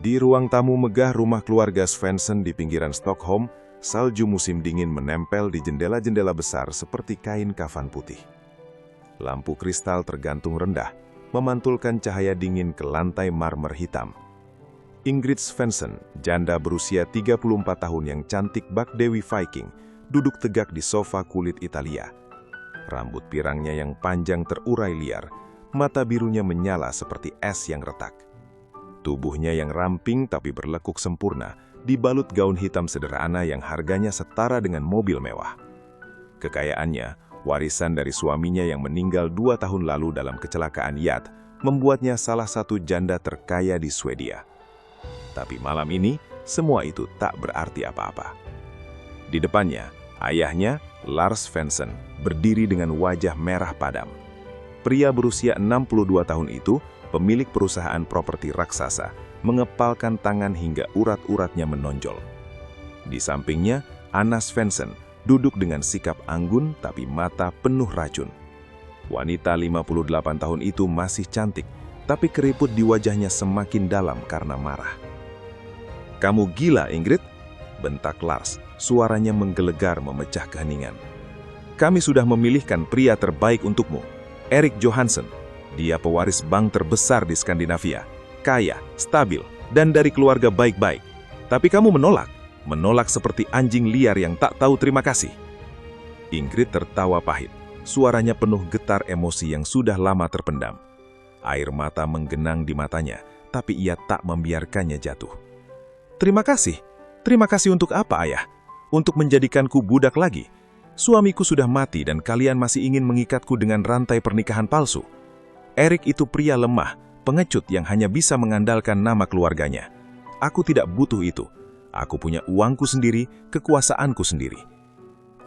Di ruang tamu megah rumah keluarga Svensson di pinggiran Stockholm, salju musim dingin menempel di jendela-jendela besar seperti kain kafan putih. Lampu kristal tergantung rendah, memantulkan cahaya dingin ke lantai marmer hitam. Ingrid Svensson, janda berusia 34 tahun yang cantik bak Dewi Viking, duduk tegak di sofa kulit Italia. Rambut pirangnya yang panjang terurai liar, mata birunya menyala seperti es yang retak. Tubuhnya yang ramping tapi berlekuk sempurna, dibalut gaun hitam sederhana yang harganya setara dengan mobil mewah. Kekayaannya, warisan dari suaminya yang meninggal 2 tahun lalu dalam kecelakaan yacht, membuatnya salah satu janda terkaya di Swedia. Tapi malam ini, semua itu tak berarti apa-apa. Di depannya, ayahnya, Lars Svensson, berdiri dengan wajah merah padam. Pria berusia 62 tahun itu, pemilik perusahaan properti raksasa, mengepalkan tangan hingga urat-uratnya menonjol. Di sampingnya, Anna Svensson duduk dengan sikap anggun tapi mata penuh racun. Wanita 58 tahun itu masih cantik, tapi keriput di wajahnya semakin dalam karena marah. "Kamu gila, Ingrid?" bentak Lars, suaranya menggelegar memecah keheningan. "Kami sudah memilihkan pria terbaik untukmu, Erik Johansson. Dia pewaris bank terbesar di Skandinavia, kaya, stabil, dan dari keluarga baik-baik. Tapi kamu menolak seperti anjing liar yang tak tahu terima kasih." Ingrid tertawa pahit, suaranya penuh getar emosi yang sudah lama terpendam. Air mata menggenang di matanya, tapi ia tak membiarkannya jatuh. Terima kasih untuk apa, Ayah? Untuk menjadikanku budak lagi? Suamiku sudah mati dan kalian masih ingin mengikatku dengan rantai pernikahan palsu. Erik itu pria lemah, pengecut yang hanya bisa mengandalkan nama keluarganya. Aku tidak butuh itu. Aku punya uangku sendiri, kekuasaanku sendiri.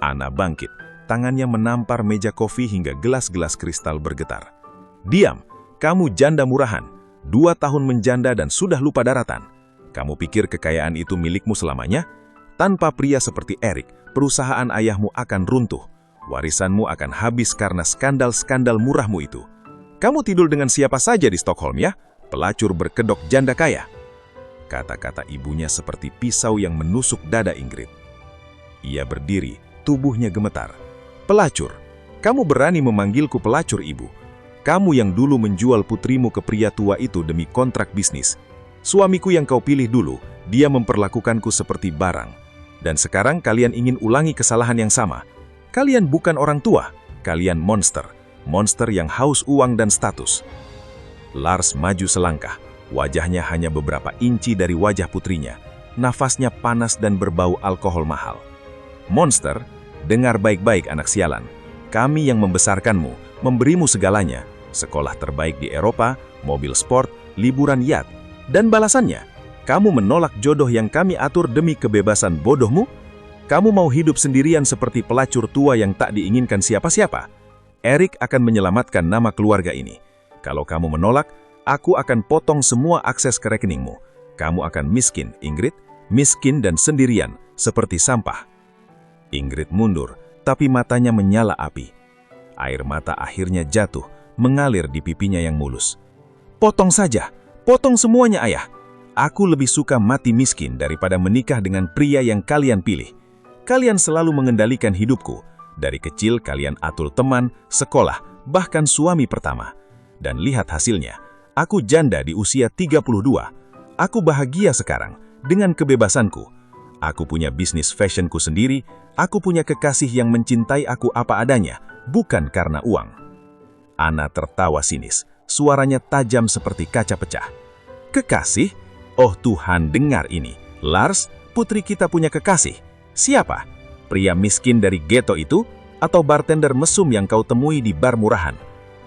Anna bangkit, tangannya menampar meja kopi hingga gelas-gelas kristal bergetar. Diam, kamu janda murahan. 2 tahun menjanda dan sudah lupa daratan. Kamu pikir kekayaan itu milikmu selamanya? Tanpa pria seperti Erik, perusahaan ayahmu akan runtuh. Warisanmu akan habis karena skandal-skandal murahmu itu. Kamu tidur dengan siapa saja di Stockholm ya? Pelacur berkedok janda kaya. Kata-kata ibunya seperti pisau yang menusuk dada Ingrid. Ia berdiri, tubuhnya gemetar. Pelacur, kamu berani memanggilku pelacur, ibu? Kamu yang dulu menjual putrimu ke pria tua itu demi kontrak bisnis. Suamiku yang kau pilih dulu, dia memperlakukanku seperti barang. Dan sekarang kalian ingin ulangi kesalahan yang sama. Kalian bukan orang tua, kalian monster. Monster yang haus uang dan status. Lars maju selangkah, wajahnya hanya beberapa inci dari wajah putrinya. Nafasnya panas dan berbau alkohol mahal. Monster, dengar baik-baik anak sialan. Kami yang membesarkanmu, memberimu segalanya. Sekolah terbaik di Eropa, mobil sport, liburan yacht. Dan balasannya, kamu menolak jodoh yang kami atur demi kebebasan bodohmu? Kamu mau hidup sendirian seperti pelacur tua yang tak diinginkan siapa-siapa? Erik akan menyelamatkan nama keluarga ini. Kalau kamu menolak, aku akan potong semua akses ke rekeningmu. Kamu akan miskin, Ingrid. Miskin dan sendirian, seperti sampah. Ingrid mundur, tapi matanya menyala api. Air mata akhirnya jatuh, mengalir di pipinya yang mulus. Potong saja, potong semuanya, Ayah. Aku lebih suka mati miskin daripada menikah dengan pria yang kalian pilih. Kalian selalu mengendalikan hidupku. Dari kecil kalian atur teman, sekolah, bahkan suami pertama. Dan lihat hasilnya, aku janda di usia 32. Aku bahagia sekarang, dengan kebebasanku. Aku punya bisnis fashionku sendiri, aku punya kekasih yang mencintai aku apa adanya, bukan karena uang. Anna tertawa sinis, suaranya tajam seperti kaca pecah. Kekasih? Oh Tuhan, dengar ini. Lars, putri kita punya kekasih. Siapa? Pria miskin dari ghetto itu, atau bartender mesum yang kau temui di bar murahan?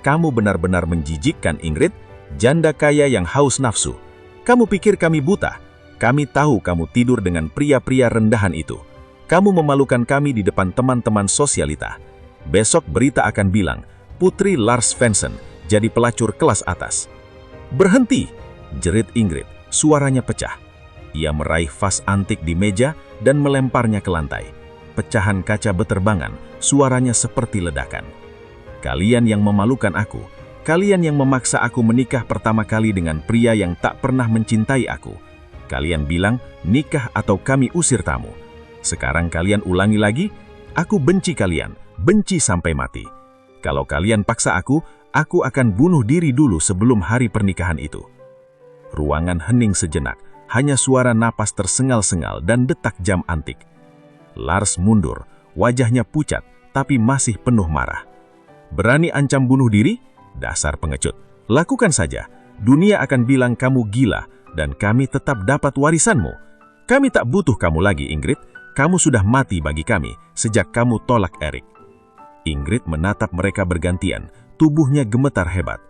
Kamu benar-benar menjijikkan, Ingrid, janda kaya yang haus nafsu. Kamu pikir kami buta? Kami tahu kamu tidur dengan pria-pria rendahan itu. Kamu memalukan kami di depan teman-teman sosialita. Besok berita akan bilang, putri Lars Svensson jadi pelacur kelas atas. Berhenti, jerit Ingrid, suaranya pecah. Ia meraih vas antik di meja dan melemparnya ke lantai. Pecahan kaca beterbangan, suaranya seperti ledakan. Kalian yang memalukan aku, kalian yang memaksa aku menikah pertama kali dengan pria yang tak pernah mencintai aku. Kalian bilang, nikah atau kami usir tamu. Sekarang kalian ulangi lagi, aku benci kalian, benci sampai mati. Kalau kalian paksa aku akan bunuh diri dulu sebelum hari pernikahan itu. Ruangan hening sejenak, hanya suara napas tersengal-sengal dan detak jam antik. Lars mundur, wajahnya pucat, tapi masih penuh marah. Berani ancam bunuh diri? Dasar pengecut. Lakukan saja. Dunia akan bilang kamu gila, dan kami tetap dapat warisanmu. Kami tak butuh kamu lagi, Ingrid. Kamu sudah mati bagi kami sejak kamu tolak Erik. Ingrid menatap mereka bergantian, tubuhnya gemetar hebat.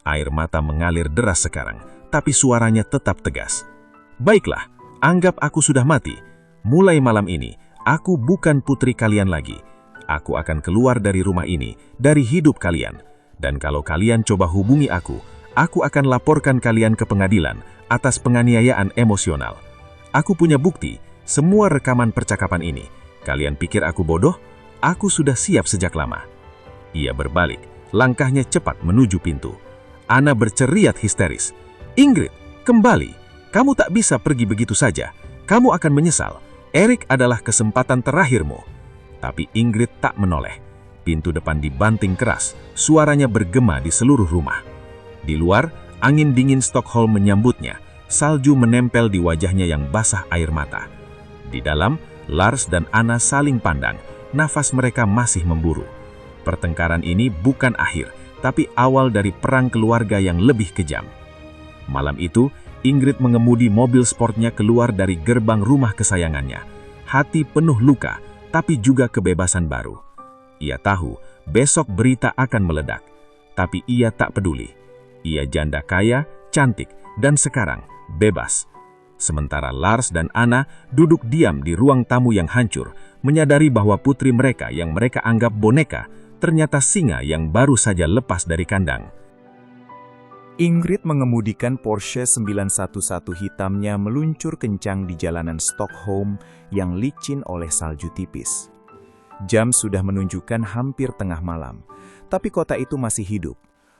Air mata mengalir deras sekarang, tapi suaranya tetap tegas. Baiklah, anggap aku sudah mati. Mulai malam ini, aku bukan putri kalian lagi. Aku akan keluar dari rumah ini, dari hidup kalian. Dan kalau kalian coba hubungi aku akan laporkan kalian ke pengadilan atas penganiayaan emosional. Aku punya bukti, semua rekaman percakapan ini. Kalian pikir aku bodoh? Aku sudah siap sejak lama. Ia berbalik, langkahnya cepat menuju pintu. Anna berceriat histeris. Ingrid, kembali. Kamu tak bisa pergi begitu saja. Kamu akan menyesal. Erik adalah kesempatan terakhirmu. Tapi Ingrid tak menoleh. Pintu depan dibanting keras, suaranya bergema di seluruh rumah. Di luar, angin dingin Stockholm menyambutnya, salju menempel di wajahnya yang basah air mata. Di dalam, Lars dan Anna saling pandang, nafas mereka masih memburu. Pertengkaran ini bukan akhir, tapi awal dari perang keluarga yang lebih kejam. Malam itu, Ingrid mengemudi mobil sportnya keluar dari gerbang rumah kesayangannya. Hati penuh luka, tapi juga kebebasan baru. Ia tahu, besok berita akan meledak. Tapi ia tak peduli. Ia janda kaya, cantik, dan sekarang bebas. Sementara Lars dan Anna duduk diam di ruang tamu yang hancur, menyadari bahwa putri mereka yang mereka anggap boneka, ternyata singa yang baru saja lepas dari kandang. Ingrid mengemudikan Porsche 911 hitamnya meluncur kencang di jalanan Stockholm yang licin oleh salju tipis. Jam sudah menunjukkan hampir tengah malam, tapi kota itu masih hidup.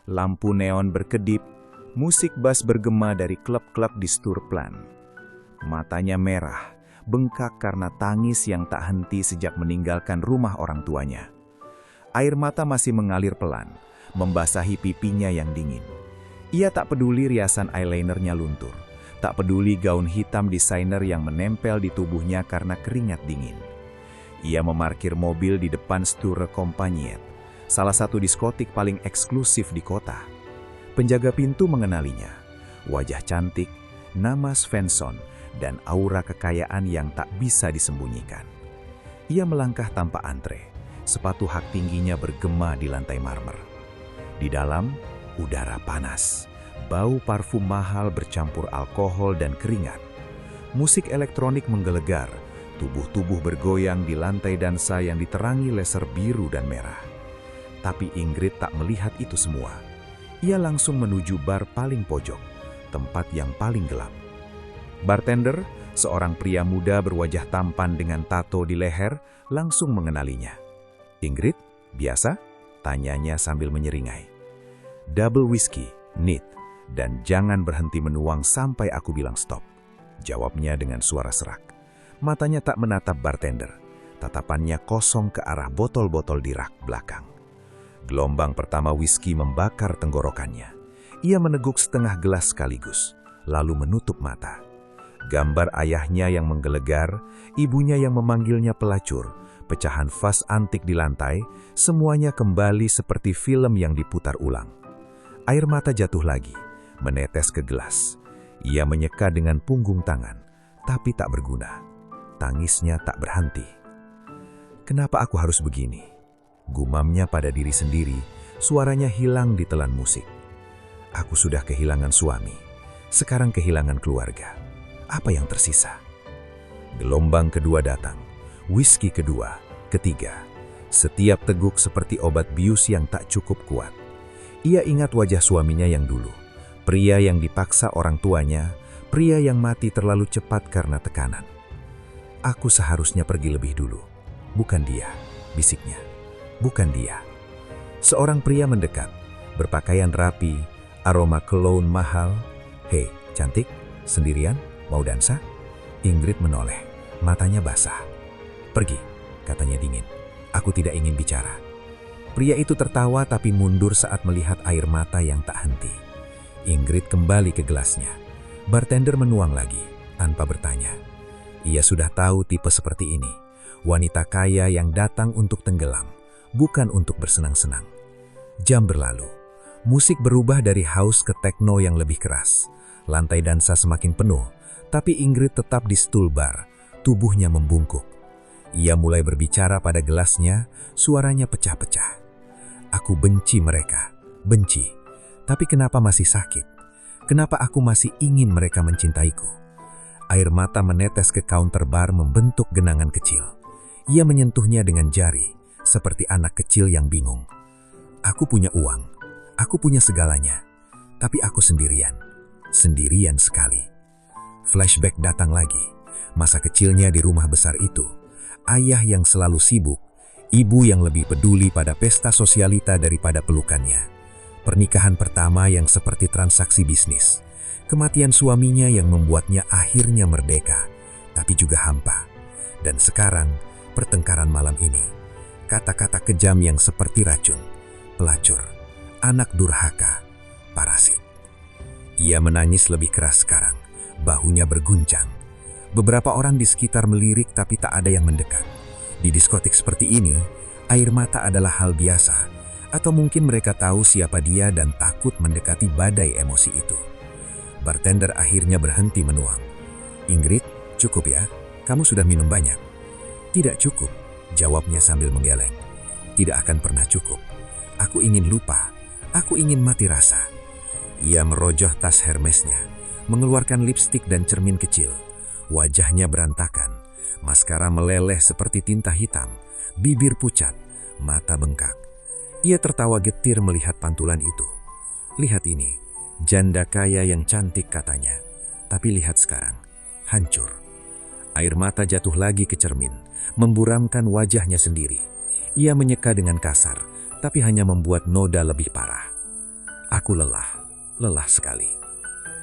Lampu neon berkedip, musik bass bergema dari klub-klub di Stureplan. Matanya merah, bengkak karena tangis yang tak henti sejak meninggalkan rumah orang tuanya. Air mata masih mengalir pelan, membasahi pipinya yang dingin. Ia tak peduli riasan eyelinernya luntur, tak peduli gaun hitam desainer yang menempel di tubuhnya karena keringat dingin. Ia memarkir mobil di depan Sture Compagnie, salah satu diskotik paling eksklusif di kota. Penjaga pintu mengenalinya, wajah cantik, nama Svensson, dan aura kekayaan yang tak bisa disembunyikan. Ia melangkah tanpa antre, sepatu hak tingginya bergema di lantai marmer. Di dalam, udara panas, bau parfum mahal bercampur alkohol dan keringat. Musik elektronik menggelegar, tubuh-tubuh bergoyang di lantai dansa yang diterangi laser biru dan merah. Tapi Ingrid tak melihat itu semua. Ia langsung menuju bar paling pojok, tempat yang paling gelap. Bartender, seorang pria muda berwajah tampan dengan tato di leher, langsung mengenalinya. Ingrid, biasa? Tanyanya sambil menyeringai. Double whiskey, neat, dan jangan berhenti menuang sampai aku bilang stop. Jawabnya dengan suara serak. Matanya tak menatap bartender. Tatapannya kosong ke arah botol-botol di rak belakang. Gelombang pertama whisky membakar tenggorokannya. Ia meneguk setengah gelas sekaligus, lalu menutup mata. Gambar ayahnya yang menggelegar, ibunya yang memanggilnya pelacur, pecahan vas antik di lantai, semuanya kembali seperti film yang diputar ulang. Air mata jatuh lagi, menetes ke gelas. Ia menyeka dengan punggung tangan, tapi tak berguna. Tangisnya tak berhenti. Kenapa aku harus begini? Gumamnya pada diri sendiri, suaranya hilang ditelan musik. Aku sudah kehilangan suami, sekarang kehilangan keluarga. Apa yang tersisa? Gelombang kedua datang, whisky kedua, ketiga. Setiap teguk seperti obat bius yang tak cukup kuat. Ia ingat wajah suaminya yang dulu, pria yang dipaksa orang tuanya, pria yang mati terlalu cepat karena tekanan. Aku seharusnya pergi lebih dulu, bukan dia, bisiknya. Bukan dia. Seorang pria mendekat, berpakaian rapi, aroma cologne mahal. Hei, cantik, sendirian? Mau dansa? Ingrid menoleh, matanya basah. Pergi, katanya dingin. Aku tidak ingin bicara. Pria itu tertawa tapi mundur saat melihat air mata yang tak henti. Ingrid kembali ke gelasnya. Bartender menuang lagi, tanpa bertanya. Ia sudah tahu tipe seperti ini. Wanita kaya yang datang untuk tenggelam, bukan untuk bersenang-senang. Jam berlalu. Musik berubah dari house ke techno yang lebih keras. Lantai dansa semakin penuh, tapi Ingrid tetap di stul bar. Tubuhnya membungkuk. Ia mulai berbicara pada gelasnya, suaranya pecah-pecah. Aku benci mereka, benci. Tapi kenapa masih sakit? Kenapa aku masih ingin mereka mencintaiku? Air mata menetes ke counter bar membentuk genangan kecil. Ia menyentuhnya dengan jari, seperti anak kecil yang bingung. Aku punya uang, aku punya segalanya, tapi aku sendirian. Sendirian sekali. Flashback datang lagi. Masa kecilnya di rumah besar itu. Ayah yang selalu sibuk, ibu yang lebih peduli pada pesta sosialita daripada pelukannya. Pernikahan pertama yang seperti transaksi bisnis. Kematian suaminya yang membuatnya akhirnya merdeka, tapi juga hampa. Dan sekarang, pertengkaran malam ini. Kata-kata kejam yang seperti racun. Pelacur, anak durhaka, parasit. Ia menangis lebih keras sekarang, bahunya berguncang. Beberapa orang di sekitar melirik tapi tak ada yang mendekat. Di diskotik seperti ini, air mata adalah hal biasa. Atau mungkin mereka tahu siapa dia dan takut mendekati badai emosi itu. Bartender akhirnya berhenti menuang. Ingrid, cukup ya, kamu sudah minum banyak. Tidak cukup, jawabnya sambil menggeleng. Tidak akan pernah cukup. Aku ingin lupa, aku ingin mati rasa. Ia merojoh tas Hermesnya, mengeluarkan lipstik dan cermin kecil. Wajahnya berantakan, maskara meleleh seperti tinta hitam, bibir pucat, mata bengkak. Ia tertawa getir melihat pantulan itu. Lihat ini, janda kaya yang cantik katanya. Tapi lihat sekarang, hancur. Air mata jatuh lagi ke cermin, memburamkan wajahnya sendiri. Ia menyeka dengan kasar, tapi hanya membuat noda lebih parah. Aku lelah sekali.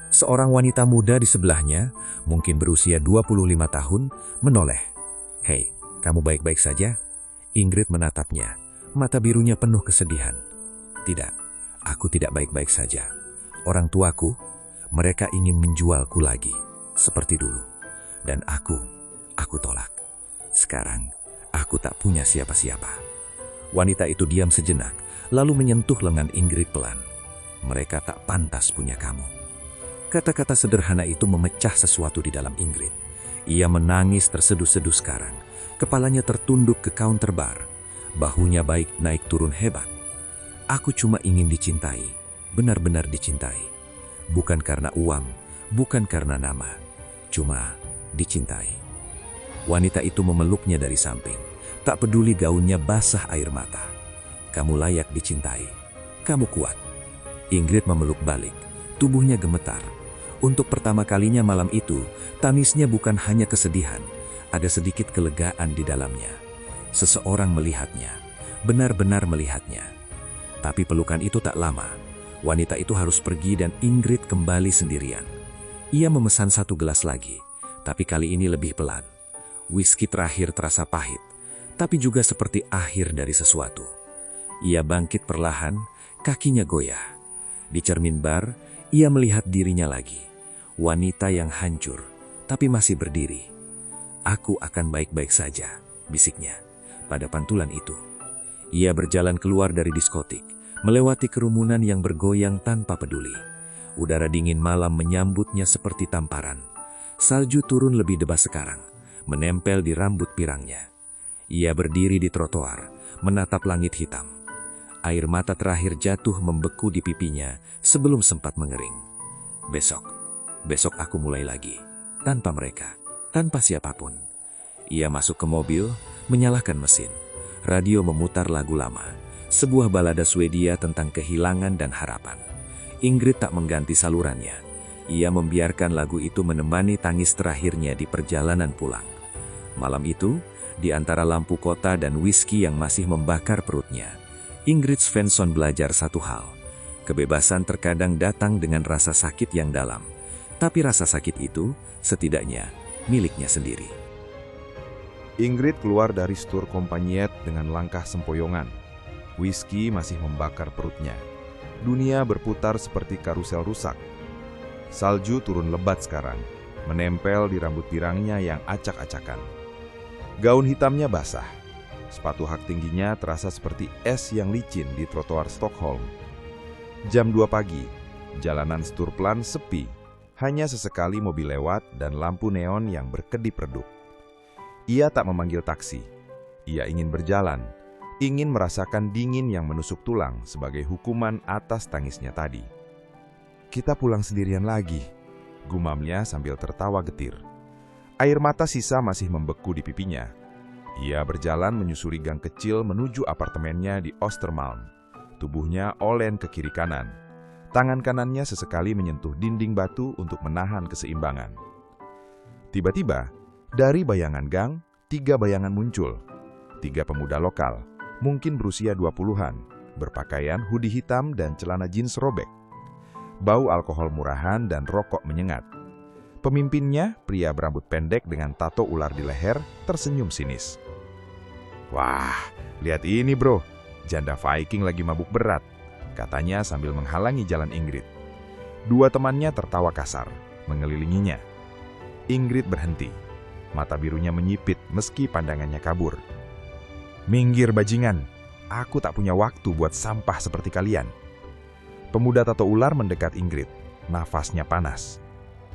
Seorang wanita muda di sebelahnya, mungkin berusia 25 tahun, menoleh. Hei, kamu baik-baik saja? Ingrid menatapnya, mata birunya penuh kesedihan. Tidak, aku tidak baik-baik saja. Orang tuaku, mereka ingin menjualku lagi, seperti dulu. Dan aku tolak. Sekarang, aku tak punya siapa-siapa. Wanita itu diam sejenak, lalu menyentuh lengan Ingrid pelan. Mereka tak pantas punya kamu. Kata-kata sederhana itu memecah sesuatu di dalam Ingrid. Ia menangis terseduh-seduh sekarang. Kepalanya tertunduk ke counter bar. Bahunya baik naik turun hebat. Aku cuma ingin dicintai, benar-benar dicintai. Bukan karena uang, bukan karena nama. Cuma dicintai. Wanita itu memeluknya dari samping. Tak peduli gaunnya basah air mata. Kamu layak dicintai. Kamu kuat. Ingrid memeluk balik. Tubuhnya gemetar. Untuk pertama kalinya malam itu, tangisnya bukan hanya kesedihan, ada sedikit kelegaan di dalamnya. Seseorang melihatnya, benar-benar melihatnya. Tapi pelukan itu tak lama. Wanita itu harus pergi dan Ingrid kembali sendirian. Ia memesan satu gelas lagi, tapi kali ini lebih pelan. Whisky terakhir terasa pahit, tapi juga seperti akhir dari sesuatu. Ia bangkit perlahan, kakinya goyah. Di cermin bar, ia melihat dirinya lagi. Wanita yang hancur, tapi masih berdiri. Aku akan baik-baik saja, bisiknya, pada pantulan itu. Ia berjalan keluar dari diskotik, melewati kerumunan yang bergoyang tanpa peduli. Udara dingin malam menyambutnya seperti tamparan. Salju turun lebih debas sekarang, menempel di rambut pirangnya. Ia berdiri di trotoar, menatap langit hitam. Air mata terakhir jatuh membeku di pipinya sebelum sempat mengering. Besok aku mulai lagi, tanpa mereka, tanpa siapapun. Ia masuk ke mobil, menyalakan mesin. Radio memutar lagu lama, sebuah balada Swedia tentang kehilangan dan harapan. Ingrid tak mengganti salurannya. Ia membiarkan lagu itu menemani tangis terakhirnya di perjalanan pulang. Malam itu, di antara lampu kota dan whisky yang masih membakar perutnya, Ingrid Svensson belajar satu hal. Kebebasan terkadang datang dengan rasa sakit yang dalam. Tapi rasa sakit itu setidaknya miliknya sendiri. Ingrid keluar dari Stur Kompaniet dengan langkah sempoyongan. Whisky masih membakar perutnya. Dunia berputar seperti karusel rusak. Salju turun lebat sekarang, menempel di rambut pirangnya yang acak-acakan. Gaun hitamnya basah. Sepatu hak tingginya terasa seperti es yang licin di trotoar Stockholm. Jam 2 pagi, jalanan Stureplan sepi. Hanya sesekali mobil lewat dan lampu neon yang berkedip-redup. Ia tak memanggil taksi. Ia ingin berjalan, ingin merasakan dingin yang menusuk tulang sebagai hukuman atas tangisnya tadi. Kita pulang sendirian lagi, gumamnya sambil tertawa getir. Air mata sisa masih membeku di pipinya. Ia berjalan menyusuri gang kecil menuju apartemennya di Oostermalm. Tubuhnya olen ke kiri kanan. Tangan kanannya sesekali menyentuh dinding batu untuk menahan keseimbangan. Tiba-tiba, dari bayangan gang, 3 bayangan muncul. 3 pemuda lokal, mungkin berusia 20-an, berpakaian hoodie hitam dan celana jeans robek. Bau alkohol murahan dan rokok menyengat. Pemimpinnya, pria berambut pendek dengan tato ular di leher, tersenyum sinis. "Wah, lihat ini bro, janda Viking lagi mabuk berat," katanya sambil menghalangi jalan Ingrid. 2 temannya tertawa kasar, mengelilinginya. Ingrid berhenti. Mata birunya menyipit meski pandangannya kabur. "Minggir bajingan, aku tak punya waktu buat sampah seperti kalian." Pemuda tato ular mendekat Ingrid, nafasnya panas.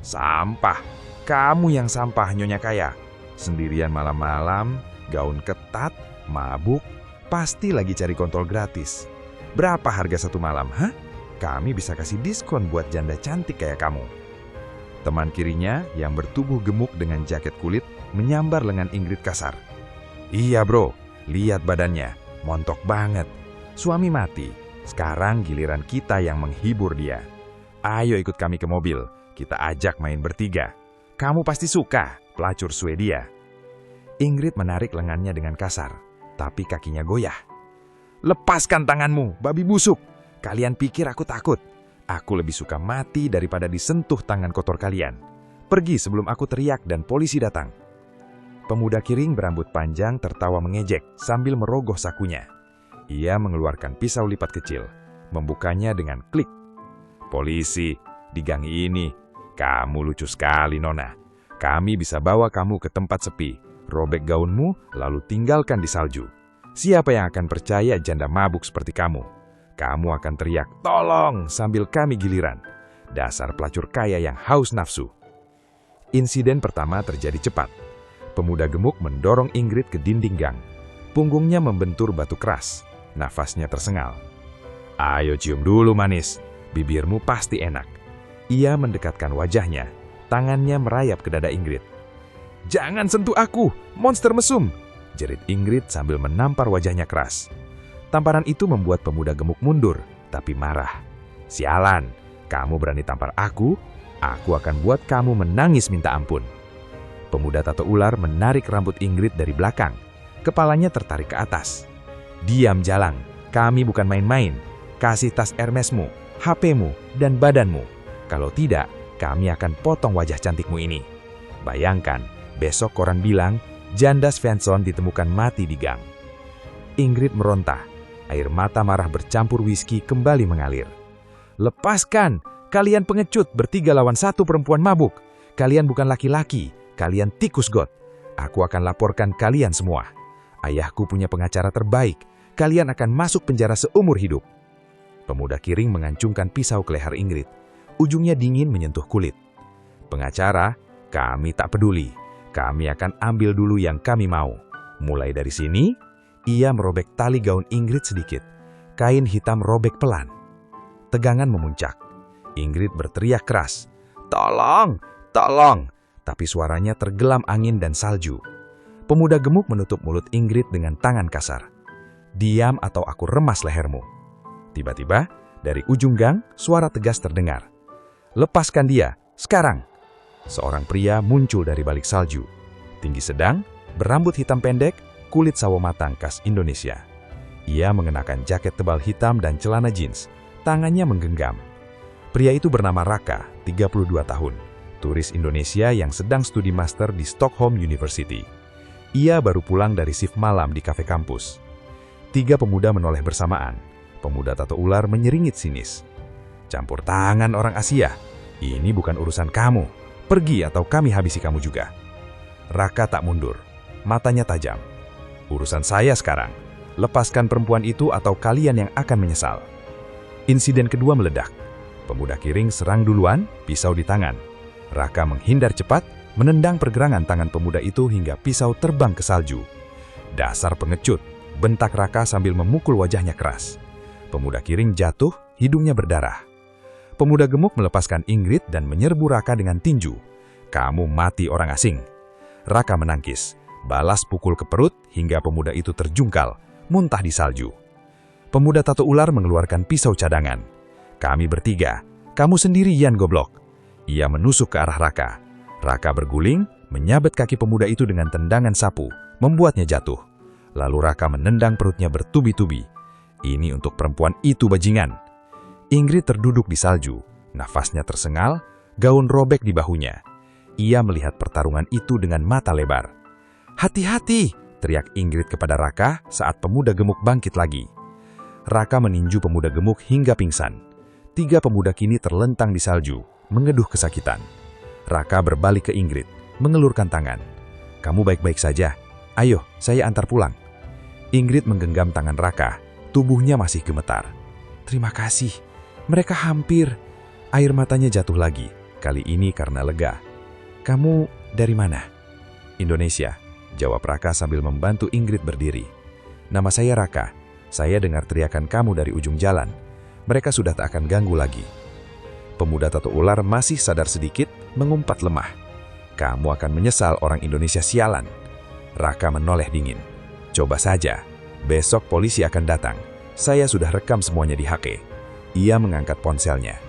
"Sampah? Kamu yang sampah, Nyonya Kaya. Sendirian malam-malam, gaun ketat, mabuk, pasti lagi cari kontol gratis. Berapa harga 1 malam, hah? Kami bisa kasih diskon buat janda cantik kayak kamu." Teman kirinya yang bertubuh gemuk dengan jaket kulit menyambar lengan Ingrid kasar. "Iya bro, lihat badannya, montok banget. Suami mati, sekarang giliran kita yang menghibur dia. Ayo ikut kami ke mobil, kita ajak main bertiga. Kamu pasti suka, pelacur Swedia." Ingrid menarik lengannya dengan kasar, tapi kakinya goyah. "Lepaskan tanganmu, babi busuk. Kalian pikir aku takut? Aku lebih suka mati daripada disentuh tangan kotor kalian. Pergi sebelum aku teriak dan polisi datang." Pemuda kiring berambut panjang tertawa mengejek sambil merogoh sakunya. Ia mengeluarkan pisau lipat kecil, membukanya dengan klik. "Polisi, di gang ini. Kamu lucu sekali, Nona. Kami bisa bawa kamu ke tempat sepi, robek gaunmu, lalu tinggalkan di salju. Siapa yang akan percaya janda mabuk seperti kamu? Kamu akan teriak, 'Tolong!' sambil kami giliran. Dasar pelacur kaya yang haus nafsu." Insiden pertama terjadi cepat. Pemuda gemuk mendorong Ingrid ke dinding gang. Punggungnya membentur batu keras. Nafasnya tersengal. "Ayo cium dulu manis. Bibirmu pasti enak." Ia mendekatkan wajahnya. Tangannya merayap ke dada Ingrid. "Jangan sentuh aku, monster mesum!" jerit Ingrid sambil menampar wajahnya keras. Tamparan itu membuat pemuda gemuk mundur, tapi marah. "Sialan, kamu berani tampar aku akan buat kamu menangis minta ampun." Pemuda tato ular menarik rambut Ingrid dari belakang. Kepalanya tertarik ke atas. "Diam jalang, kami bukan main-main. Kasih tas Hermesmu, HP-mu, dan badanmu. Kalau tidak, kami akan potong wajah cantikmu ini." Bayangkan, besok koran bilang, janda Svensson ditemukan mati di gang. Ingrid meronta. Air mata marah bercampur whisky kembali mengalir. "Lepaskan! Kalian pengecut bertiga lawan 1 perempuan mabuk. Kalian bukan laki-laki, kalian tikus got. Aku akan laporkan kalian semua. Ayahku punya pengacara terbaik. Kalian akan masuk penjara seumur hidup." Pemuda kiring mengancungkan pisau ke leher Ingrid. Ujungnya dingin menyentuh kulit. "Pengacara, kami tak peduli. Kami akan ambil dulu yang kami mau. Mulai dari sini." Ia merobek tali gaun Ingrid sedikit. Kain hitam robek pelan. Tegangan memuncak. Ingrid berteriak keras, "Tolong! Tolong!" Tapi suaranya tergelam angin dan salju. Pemuda gemuk menutup mulut Ingrid dengan tangan kasar. "Diam atau aku remas lehermu." Tiba-tiba, dari ujung gang, suara tegas terdengar. "Lepaskan dia, sekarang!" Seorang pria muncul dari balik salju. Tinggi sedang, berambut hitam pendek, kulit sawo matang khas Indonesia. Ia mengenakan jaket tebal hitam dan celana jeans. Tangannya menggenggam. Pria itu bernama Raka, 32 tahun. turis Indonesia yang sedang studi master di Stockholm University. Ia baru pulang dari shift malam di kafe kampus. 3 pemuda menoleh bersamaan. Pemuda tato ular menyeringit sinis. "Campur tangan orang Asia. Ini bukan urusan kamu. Pergi atau kami habisi kamu juga." Raka tak mundur. Matanya tajam. "Urusan saya sekarang. Lepaskan perempuan itu atau kalian yang akan menyesal." Insiden kedua meledak. Pemuda Kiring serang duluan, pisau di tangan. Raka menghindar cepat, menendang pergerangan tangan pemuda itu hingga pisau terbang ke salju. "Dasar pengecut," bentak Raka sambil memukul wajahnya keras. Pemuda Kiring jatuh, hidungnya berdarah. Pemuda gemuk melepaskan Ingrid dan menyerbu Raka dengan tinju. "Kamu mati orang asing." Raka menangkis, balas pukul ke perut hingga pemuda itu terjungkal, muntah di salju. Pemuda tato ular mengeluarkan pisau cadangan. "Kami bertiga, kamu sendirian goblok." Ia menusuk ke arah Raka. Raka berguling, menyabet kaki pemuda itu dengan tendangan sapu, membuatnya jatuh. Lalu Raka menendang perutnya bertubi-tubi. "Ini untuk perempuan itu bajingan." Ingrid terduduk di salju, nafasnya tersengal, gaun robek di bahunya. Ia melihat pertarungan itu dengan mata lebar. "Hati-hati!" teriak Ingrid kepada Raka saat pemuda gemuk bangkit lagi. Raka meninju pemuda gemuk hingga pingsan. 3 pemuda kini terlentang di salju, mengeduh kesakitan. Raka berbalik ke Ingrid, mengelurkan tangan. "Kamu baik-baik saja? Ayo, saya antar pulang." Ingrid menggenggam tangan Raka, tubuhnya masih gemetar. "Terima kasih, mereka hampir..." Air matanya jatuh lagi, kali ini karena lega. "Kamu dari mana?" "Indonesia," jawab Raka sambil membantu Ingrid berdiri. "Nama saya Raka. Saya dengar teriakan kamu dari ujung jalan. Mereka sudah tak akan ganggu lagi." Pemuda tato ular masih sadar sedikit, mengumpat lemah. "Kamu akan menyesal orang Indonesia sialan." Raka menoleh dingin. "Coba saja. Besok polisi akan datang. Saya sudah rekam semuanya di HP." Ia mengangkat ponselnya.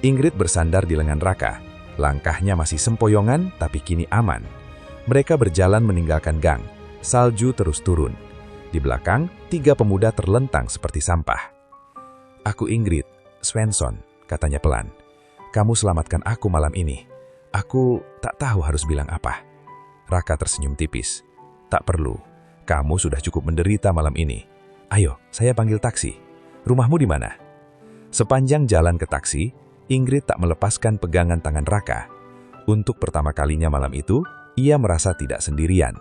Ingrid bersandar di lengan Raka. Langkahnya masih sempoyongan, tapi kini aman. Mereka berjalan meninggalkan gang. Salju terus turun. Di belakang, 3 pemuda terlentang seperti sampah. "Aku Ingrid Svensson," katanya pelan. "Kamu selamatkan aku malam ini. Aku tak tahu harus bilang apa." Raka tersenyum tipis. "Tak perlu. Kamu sudah cukup menderita malam ini. Ayo, saya panggil taksi. Rumahmu di mana?" Sepanjang jalan ke taksi, Ingrid tak melepaskan pegangan tangan Raka. Untuk pertama kalinya malam itu, ia merasa tidak sendirian.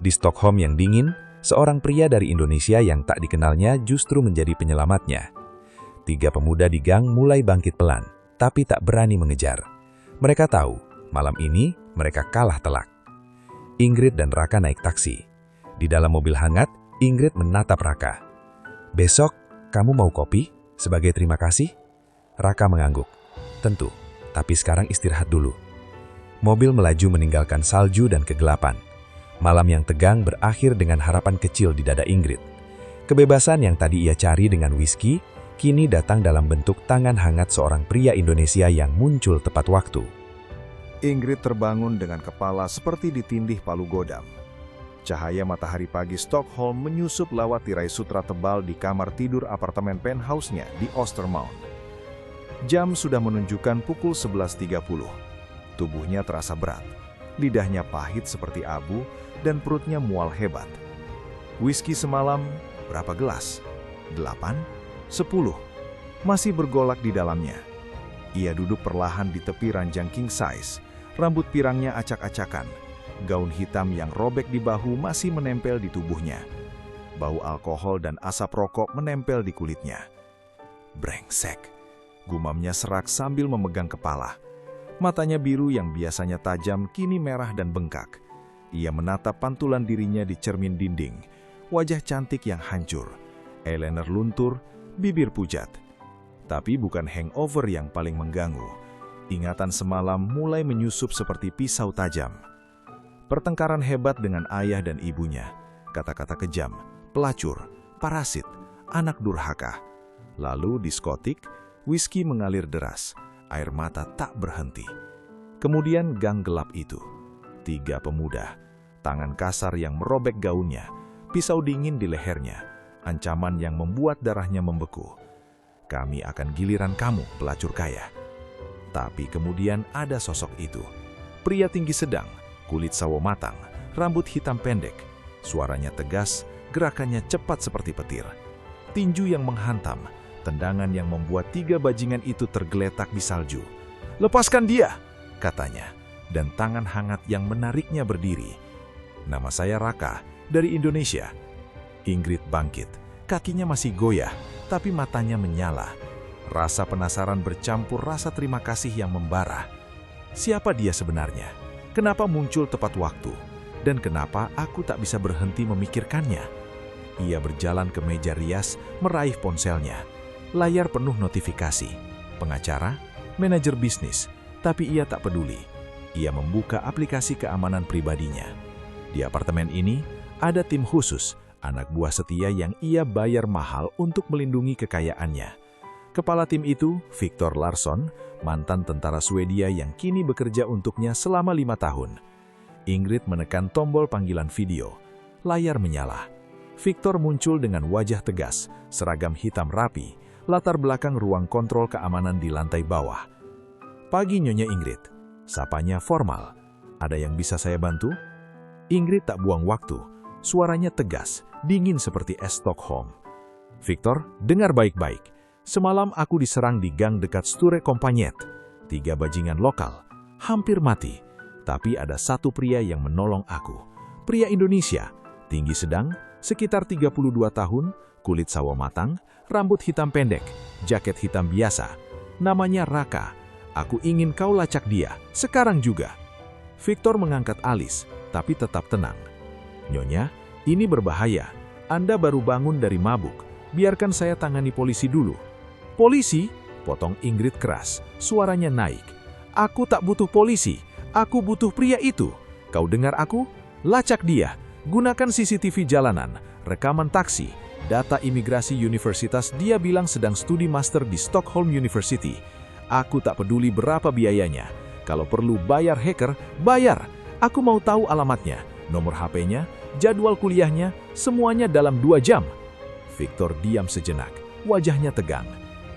Di Stockholm yang dingin, seorang pria dari Indonesia yang tak dikenalnya justru menjadi penyelamatnya. 3 pemuda di gang mulai bangkit pelan, tapi tak berani mengejar. Mereka tahu, malam ini mereka kalah telak. Ingrid dan Raka naik taksi. Di dalam mobil hangat, Ingrid menatap Raka. "Besok, kamu mau kopi sebagai terima kasih?" Raka mengangguk. "Tentu, tapi sekarang istirahat dulu." Mobil melaju meninggalkan salju dan kegelapan. Malam yang tegang berakhir dengan harapan kecil di dada Ingrid. Kebebasan yang tadi ia cari dengan whisky, kini datang dalam bentuk tangan hangat seorang pria Indonesia yang muncul tepat waktu. Ingrid terbangun dengan kepala seperti ditindih palu godam. Cahaya matahari pagi Stockholm menyusup lewat tirai sutra tebal di kamar tidur apartemen penthouse-nya di Östermalm. Jam sudah menunjukkan pukul 11.30. Tubuhnya terasa berat, lidahnya pahit seperti abu, dan perutnya mual hebat. Whisky semalam, berapa gelas? 8? 10? Masih bergolak di dalamnya. Ia duduk perlahan di tepi ranjang king size, rambut pirangnya acak-acakan. Gaun hitam yang robek di bahu masih menempel di tubuhnya. Bau alkohol dan asap rokok menempel di kulitnya. "Brengsek," gumamnya serak sambil memegang kepala. Matanya biru yang biasanya tajam kini merah dan bengkak. Ia menatap pantulan dirinya di cermin dinding. Wajah cantik yang hancur, eyeliner luntur, bibir pujat. Tapi bukan hangover yang paling mengganggu. Ingatan semalam mulai menyusup seperti pisau tajam. Pertengkaran hebat dengan ayah dan ibunya. Kata-kata kejam, pelacur, parasit, anak durhaka. Lalu diskotik, whisky mengalir deras, air mata tak berhenti. Kemudian gang gelap itu. 3 pemuda, tangan kasar yang merobek gaunnya, pisau dingin di lehernya, ancaman yang membuat darahnya membeku. "Kami akan giliran kamu, pelacur kaya." Tapi kemudian ada sosok itu. Pria tinggi sedang, kulit sawo matang, rambut hitam pendek. Suaranya tegas, gerakannya cepat seperti petir. Tinju yang menghantam, tendangan yang membuat 3 bajingan itu tergeletak di salju. "Lepaskan dia!" katanya, dan tangan hangat yang menariknya berdiri. "Nama saya Raka, dari Indonesia." Ingrid bangkit, kakinya masih goyah, tapi matanya menyala. Rasa penasaran bercampur rasa terima kasih yang membara. Siapa dia sebenarnya? Kenapa muncul tepat waktu? Dan kenapa aku tak bisa berhenti memikirkannya? Ia berjalan ke meja rias, meraih ponselnya. Layar penuh notifikasi. Pengacara, manajer bisnis, tapi ia tak peduli. Ia membuka aplikasi keamanan pribadinya. Di apartemen ini, ada tim khusus, anak buah setia yang ia bayar mahal untuk melindungi kekayaannya. Kepala tim itu, Victor Larsson, mantan tentara Swedia yang kini bekerja untuknya selama 5 tahun. Ingrid menekan tombol panggilan video. Layar menyala. Victor muncul dengan wajah tegas, seragam hitam rapi, latar belakang ruang kontrol keamanan di lantai bawah. "Pagi, Nyonya Ingrid." Sapanya formal. "Ada yang bisa saya bantu?" Ingrid tak buang waktu. Suaranya tegas, dingin seperti es Stockholm. "Victor, dengar baik-baik. Semalam aku diserang di gang dekat Sture Kompanyet. 3 bajingan lokal, hampir mati. Tapi ada satu pria yang menolong aku. Pria Indonesia, tinggi sedang, sekitar 32 tahun, kulit sawo matang, rambut hitam pendek, jaket hitam biasa. Namanya Raka. Aku ingin kau lacak dia, sekarang juga." Victor mengangkat alis, tapi tetap tenang. "Nyonya, ini berbahaya. Anda baru bangun dari mabuk. Biarkan saya tangani polisi dulu." "Polisi?" potong Ingrid keras, suaranya naik. "Aku tak butuh polisi, aku butuh pria itu. Kau dengar aku? Lacak dia, gunakan CCTV jalanan, rekaman taksi, data imigrasi universitas. Dia bilang sedang studi master di Stockholm University. Aku tak peduli berapa biayanya. Kalau perlu bayar hacker, bayar. Aku mau tahu alamatnya, nomor HP-nya, jadwal kuliahnya, semuanya dalam 2 jam. Victor diam sejenak, wajahnya tegang.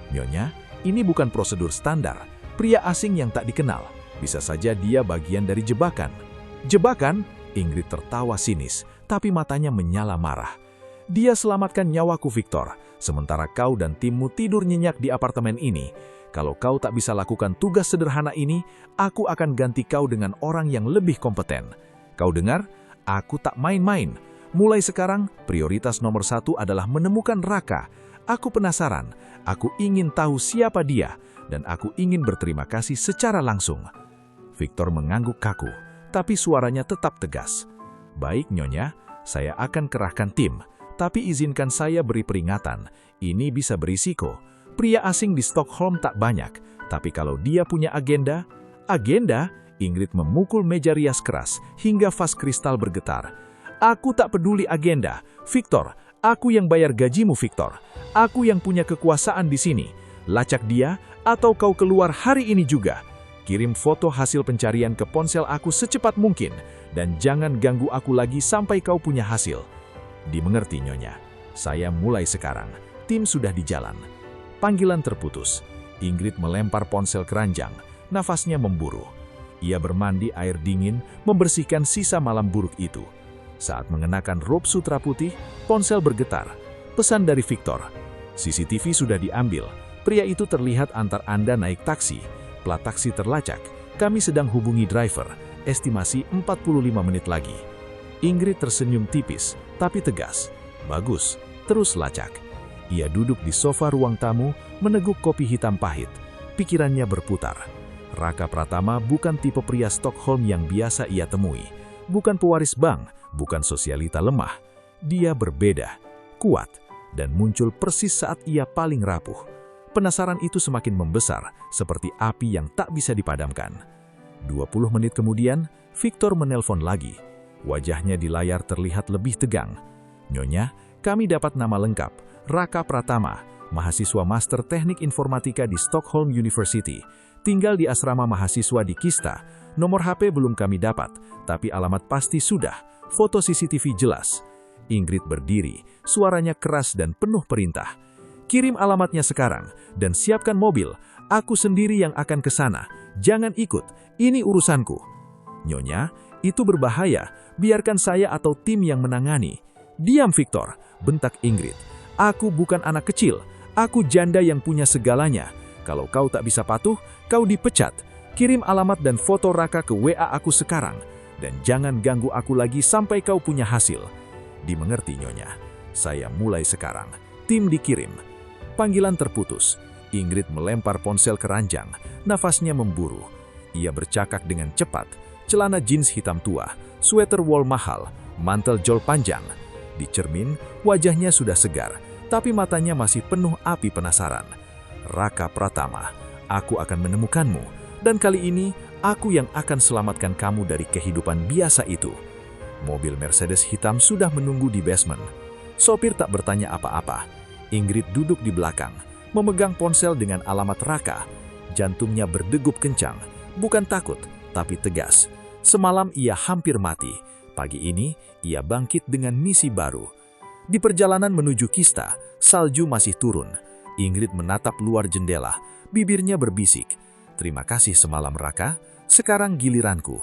"Nyonya, ini bukan prosedur standar. Pria asing yang tak dikenal. Bisa saja dia bagian dari jebakan." "Jebakan?" Ingrid tertawa sinis, tapi matanya menyala marah. "Dia selamatkan nyawaku, Victor. Sementara kau dan timmu tidur nyenyak di apartemen ini. Kalau kau tak bisa lakukan tugas sederhana ini, aku akan ganti kau dengan orang yang lebih kompeten. Kau dengar? Aku tak main-main. Mulai sekarang, prioritas nomor 1 adalah menemukan Raka. Aku penasaran, aku ingin tahu siapa dia, dan aku ingin berterima kasih secara langsung." Victor mengangguk kaku, tapi suaranya tetap tegas. "Baik, Nyonya, saya akan kerahkan tim, tapi izinkan saya beri peringatan. Ini bisa berisiko. Pria asing di Stockholm tak banyak, tapi kalau dia punya agenda..." "Agenda?" Ingrid memukul meja rias keras, hingga vas kristal bergetar. "Aku tak peduli agenda, Victor. Aku yang bayar gajimu, Victor. Aku yang punya kekuasaan di sini. Lacak dia, atau kau keluar hari ini juga. Kirim foto hasil pencarian ke ponsel aku secepat mungkin, dan jangan ganggu aku lagi sampai kau punya hasil." "Dimengerti, Nyonya. Saya mulai sekarang. Tim sudah di jalan." Panggilan terputus. Ingrid melempar ponsel keranjang. Nafasnya memburu. Ia bermandi air dingin, membersihkan sisa malam buruk itu. Saat mengenakan robe sutra putih, ponsel bergetar. Pesan dari Victor. "CCTV sudah diambil. Pria itu terlihat antar Anda naik taksi. Plat taksi terlacak. Kami sedang hubungi driver. Estimasi 45 menit lagi." Ingrid tersenyum tipis, tapi tegas. "Bagus, terus lacak." Ia duduk di sofa ruang tamu, meneguk kopi hitam pahit. Pikirannya berputar. Raka Pratama bukan tipe pria Stockholm yang biasa ia temui. Bukan pewaris bank, bukan sosialita lemah. Dia berbeda, kuat, dan muncul persis saat ia paling rapuh. Penasaran itu semakin membesar, seperti api yang tak bisa dipadamkan. 20 menit kemudian, Victor menelpon lagi. Wajahnya di layar terlihat lebih tegang. "Nyonya, kami dapat nama lengkap, Raka Pratama, mahasiswa Master Teknik Informatika di Stockholm University. Tinggal di asrama mahasiswa di Kista. Nomor HP belum kami dapat, tapi alamat pasti sudah. Foto CCTV jelas." Ingrid berdiri, suaranya keras dan penuh perintah. "Kirim alamatnya sekarang, dan siapkan mobil. Aku sendiri yang akan ke sana. Jangan ikut, ini urusanku. Nyonya, itu berbahaya. Biarkan saya atau tim yang menangani. Diam, Victor, bentak Ingrid. Aku bukan anak kecil. Aku janda yang punya segalanya. Kalau kau tak bisa patuh, kau dipecat. Kirim alamat dan foto Raka ke WA aku sekarang. Dan jangan ganggu aku lagi sampai kau punya hasil. Dimengerti, Nyonya. Saya mulai sekarang. Tim dikirim. Panggilan terputus. Ingrid melempar ponsel ke ranjang. Nafasnya memburu. Ia bercakap dengan cepat. Celana jeans hitam tua, sweater wol mahal, mantel jol panjang. Di cermin, wajahnya sudah segar, tapi matanya masih penuh api penasaran. Raka Pratama, aku akan menemukanmu. Dan kali ini, aku yang akan selamatkan kamu dari kehidupan biasa itu. Mobil Mercedes hitam sudah menunggu di basement. Sopir tak bertanya apa-apa. Ingrid duduk di belakang, memegang ponsel dengan alamat Raka. Jantungnya berdegup kencang, bukan takut, tapi tegas. Semalam ia hampir mati. Pagi ini, ia bangkit dengan misi baru. Di perjalanan menuju Kista, salju masih turun. Ingrid menatap luar jendela, bibirnya berbisik. Terima kasih semalam Raka, sekarang giliranku.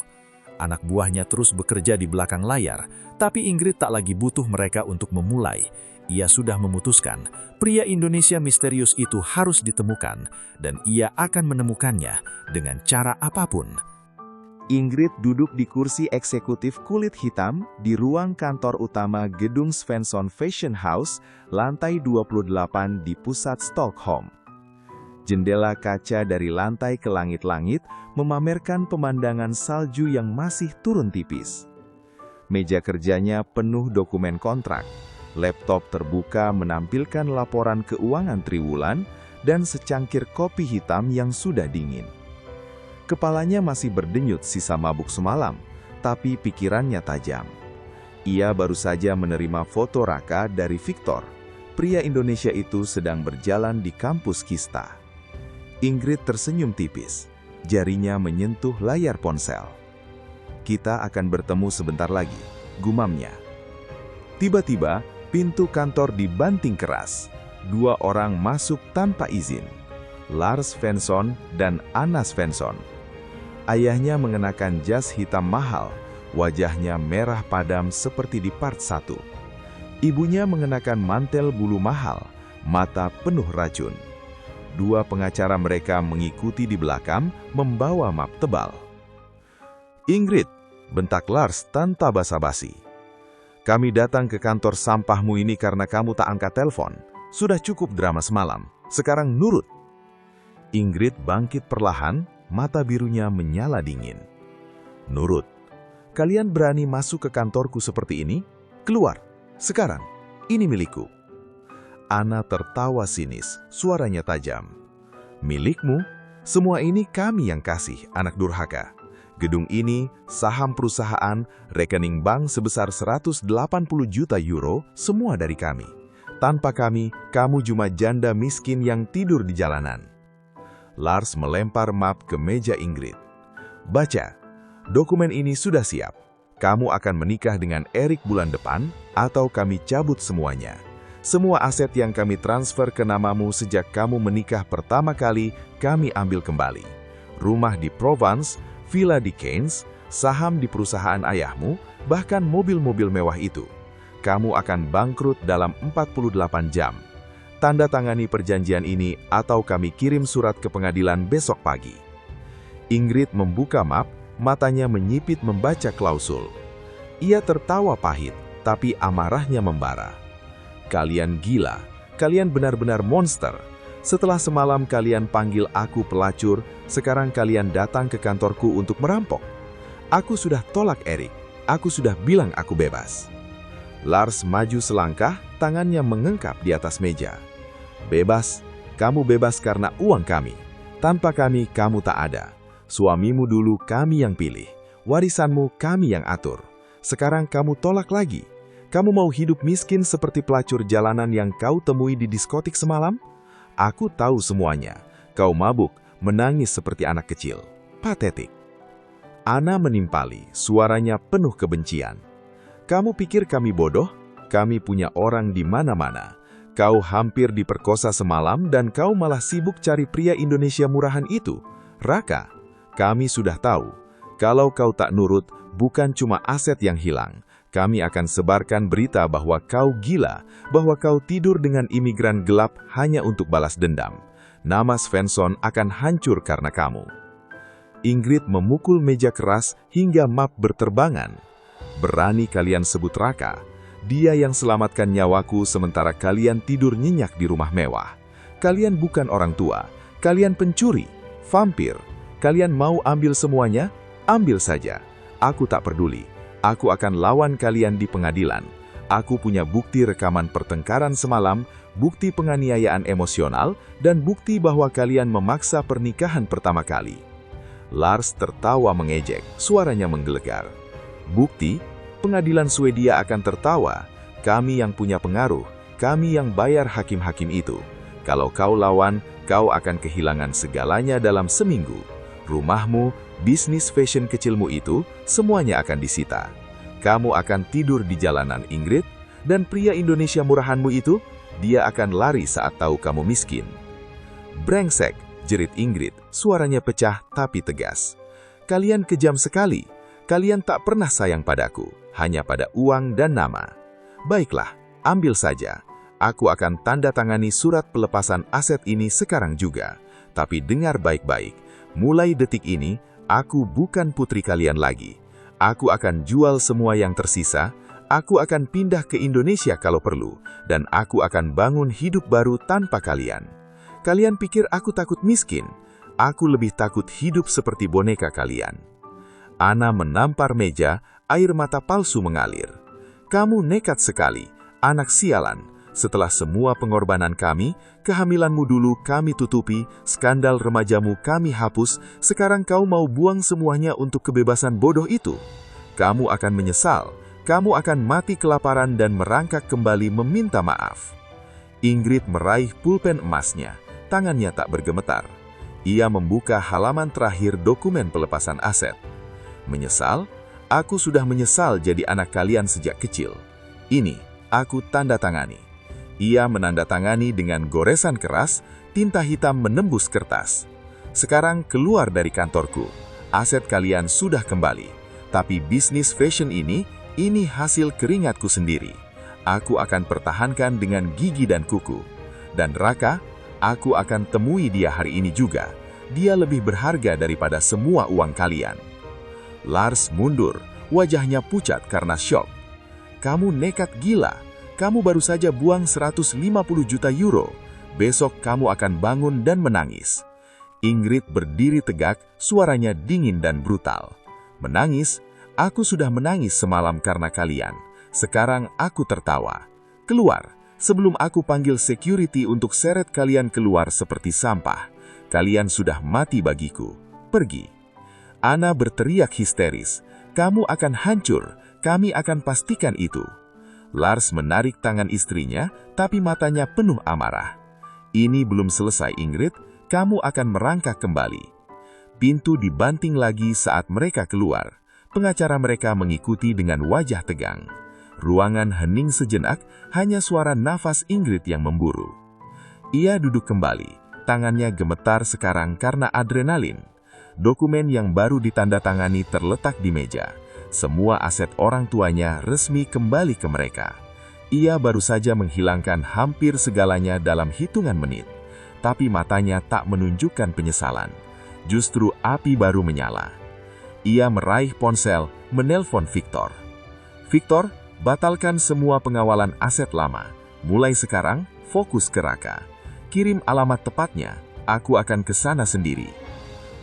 Anak buahnya terus bekerja di belakang layar, tapi Ingrid tak lagi butuh mereka untuk memulai. Ia sudah memutuskan, pria Indonesia misterius itu harus ditemukan, dan ia akan menemukannya dengan cara apapun. Ingrid duduk di kursi eksekutif kulit hitam di ruang kantor utama gedung Svensson Fashion House, lantai 28 di pusat Stockholm. Jendela kaca dari lantai ke langit-langit memamerkan pemandangan salju yang masih turun tipis. Meja kerjanya penuh dokumen kontrak, laptop terbuka menampilkan laporan keuangan triwulan, dan secangkir kopi hitam yang sudah dingin. Kepalanya masih berdenyut sisa mabuk semalam, tapi pikirannya tajam. Ia baru saja menerima foto Raka dari Victor. Pria Indonesia itu sedang berjalan di kampus Kista. Ingrid tersenyum tipis. Jarinya menyentuh layar ponsel. Kita akan bertemu sebentar lagi, gumamnya. Tiba-tiba, pintu kantor dibanting keras. 2 orang masuk tanpa izin. Lars Svensson dan Anna Svensson. Ayahnya mengenakan jas hitam mahal, wajahnya merah padam seperti di part 1. Ibunya mengenakan mantel bulu mahal, mata penuh racun. 2 pengacara mereka mengikuti di belakang, membawa map tebal. Ingrid, bentak Lars tanpa basa-basi. Kami datang ke kantor sampahmu ini karena kamu tak angkat telepon. Sudah cukup drama semalam, sekarang nurut. Ingrid bangkit perlahan, mata birunya menyala dingin. Nurut. Kalian berani masuk ke kantorku seperti ini? Keluar. Sekarang. Ini milikku. Anna tertawa sinis, suaranya tajam. Milikmu? Semua ini kami yang kasih, anak durhaka. Gedung ini, saham perusahaan, rekening bank sebesar 180 juta euro, semua dari kami. Tanpa kami, kamu cuma janda miskin yang tidur di jalanan. Lars melempar map ke meja Ingrid. Baca, dokumen ini sudah siap. Kamu akan menikah dengan Erik bulan depan, atau kami cabut semuanya. Semua aset yang kami transfer ke namamu sejak kamu menikah pertama kali, kami ambil kembali. Rumah di Provence, villa di Cannes, saham di perusahaan ayahmu, bahkan mobil-mobil mewah itu. Kamu akan bangkrut dalam 48 jam. Tanda tangani perjanjian ini atau kami kirim surat ke pengadilan besok pagi. Ingrid membuka map, matanya menyipit membaca klausul. Ia tertawa pahit, tapi amarahnya membara. Kalian gila, kalian benar-benar monster. Setelah semalam kalian panggil aku pelacur, sekarang kalian datang ke kantorku untuk merampok. Aku sudah tolak Erik, aku sudah bilang aku bebas. Lars maju selangkah, tangannya mengengkap di atas meja. Bebas, kamu bebas karena uang kami. Tanpa kami, kamu tak ada. Suamimu dulu kami yang pilih. Warisanmu kami yang atur. Sekarang kamu tolak lagi. Kamu mau hidup miskin seperti pelacur jalanan yang kau temui di diskotik semalam? Aku tahu semuanya. Kau mabuk, menangis seperti anak kecil. Patetik. Anna menimpali, suaranya penuh kebencian. Kamu pikir kami bodoh? Kami punya orang di mana-mana. Kau hampir diperkosa semalam dan kau malah sibuk cari pria Indonesia murahan itu. Raka, kami sudah tahu. Kalau kau tak nurut, bukan cuma aset yang hilang. Kami akan sebarkan berita bahwa kau gila, bahwa kau tidur dengan imigran gelap hanya untuk balas dendam. Nama Svensson akan hancur karena kamu. Ingrid memukul meja keras hingga map berterbangan. Berani kalian sebut Raka? Dia yang selamatkan nyawaku sementara kalian tidur nyenyak di rumah mewah. Kalian bukan orang tua, kalian pencuri, vampir. Kalian mau ambil semuanya? Ambil saja. Aku tak peduli. Aku akan lawan kalian di pengadilan. Aku punya bukti rekaman pertengkaran semalam, bukti penganiayaan emosional, dan bukti bahwa kalian memaksa pernikahan pertama kali. Lars tertawa mengejek, suaranya menggelegar. Bukti? Pengadilan Swedia akan tertawa. Kami yang punya pengaruh, kami yang bayar hakim-hakim itu. Kalau kau lawan, kau akan kehilangan segalanya dalam seminggu. Rumahmu, bisnis fashion kecilmu itu, semuanya akan disita. Kamu akan tidur di jalanan, Ingrid, dan pria Indonesia murahanmu itu, dia akan lari saat tahu kamu miskin. Brengsek, jerit Ingrid, suaranya pecah tapi tegas. Kalian kejam sekali. Kalian tak pernah sayang padaku, hanya pada uang dan nama. Baiklah, ambil saja. Aku akan tanda tangani surat pelepasan aset ini sekarang juga. Tapi dengar baik-baik, mulai detik ini, aku bukan putri kalian lagi. Aku akan jual semua yang tersisa, aku akan pindah ke Indonesia kalau perlu, dan aku akan bangun hidup baru tanpa kalian. Kalian pikir aku takut miskin? Aku lebih takut hidup seperti boneka kalian. Ana menampar meja, air mata palsu mengalir. Kamu nekat sekali, anak sialan. Setelah semua pengorbanan kami, kehamilanmu dulu kami tutupi, skandal remajamu kami hapus, sekarang kau mau buang semuanya untuk kebebasan bodoh itu. Kamu akan menyesal, kamu akan mati kelaparan dan merangkak kembali meminta maaf. Ingrid meraih pulpen emasnya, tangannya tak bergemetar. Ia membuka halaman terakhir dokumen pelepasan aset. Menyesal? Aku sudah menyesal jadi anak kalian sejak kecil. Ini, aku tanda tangani. Ia menandatangani dengan goresan keras, tinta hitam menembus kertas. Sekarang keluar dari kantorku. Aset kalian sudah kembali. Tapi bisnis fashion ini hasil keringatku sendiri. Aku akan pertahankan dengan gigi dan kuku. Dan Raka, aku akan temui dia hari ini juga. Dia lebih berharga daripada semua uang kalian. Lars mundur, wajahnya pucat karena syok. Kamu nekat gila. Kamu baru saja buang 150 juta euro. Besok kamu akan bangun dan menangis. Ingrid berdiri tegak, suaranya dingin dan brutal. Menangis? Aku sudah menangis semalam karena kalian. Sekarang aku tertawa. Keluar, sebelum aku panggil security untuk seret kalian keluar seperti sampah. Kalian sudah mati bagiku. Pergi. Ana berteriak histeris. Kamu akan hancur, kami akan pastikan itu. Lars menarik tangan istrinya, tapi matanya penuh amarah. Ini belum selesai, Ingrid, kamu akan merangkak kembali. Pintu dibanting lagi saat mereka keluar. Pengacara mereka mengikuti dengan wajah tegang. Ruangan hening sejenak, hanya suara nafas Ingrid yang memburu. Ia duduk kembali, tangannya gemetar sekarang karena adrenalin. Dokumen yang baru ditandatangani terletak di meja. Semua aset orang tuanya resmi kembali ke mereka. Ia baru saja menghilangkan hampir segalanya dalam hitungan menit. Tapi matanya tak menunjukkan penyesalan. Justru api baru menyala. Ia meraih ponsel, menelpon Victor. Victor, batalkan semua pengawalan aset lama. Mulai sekarang, fokus ke Raka. Kirim alamat tepatnya, aku akan ke sana sendiri.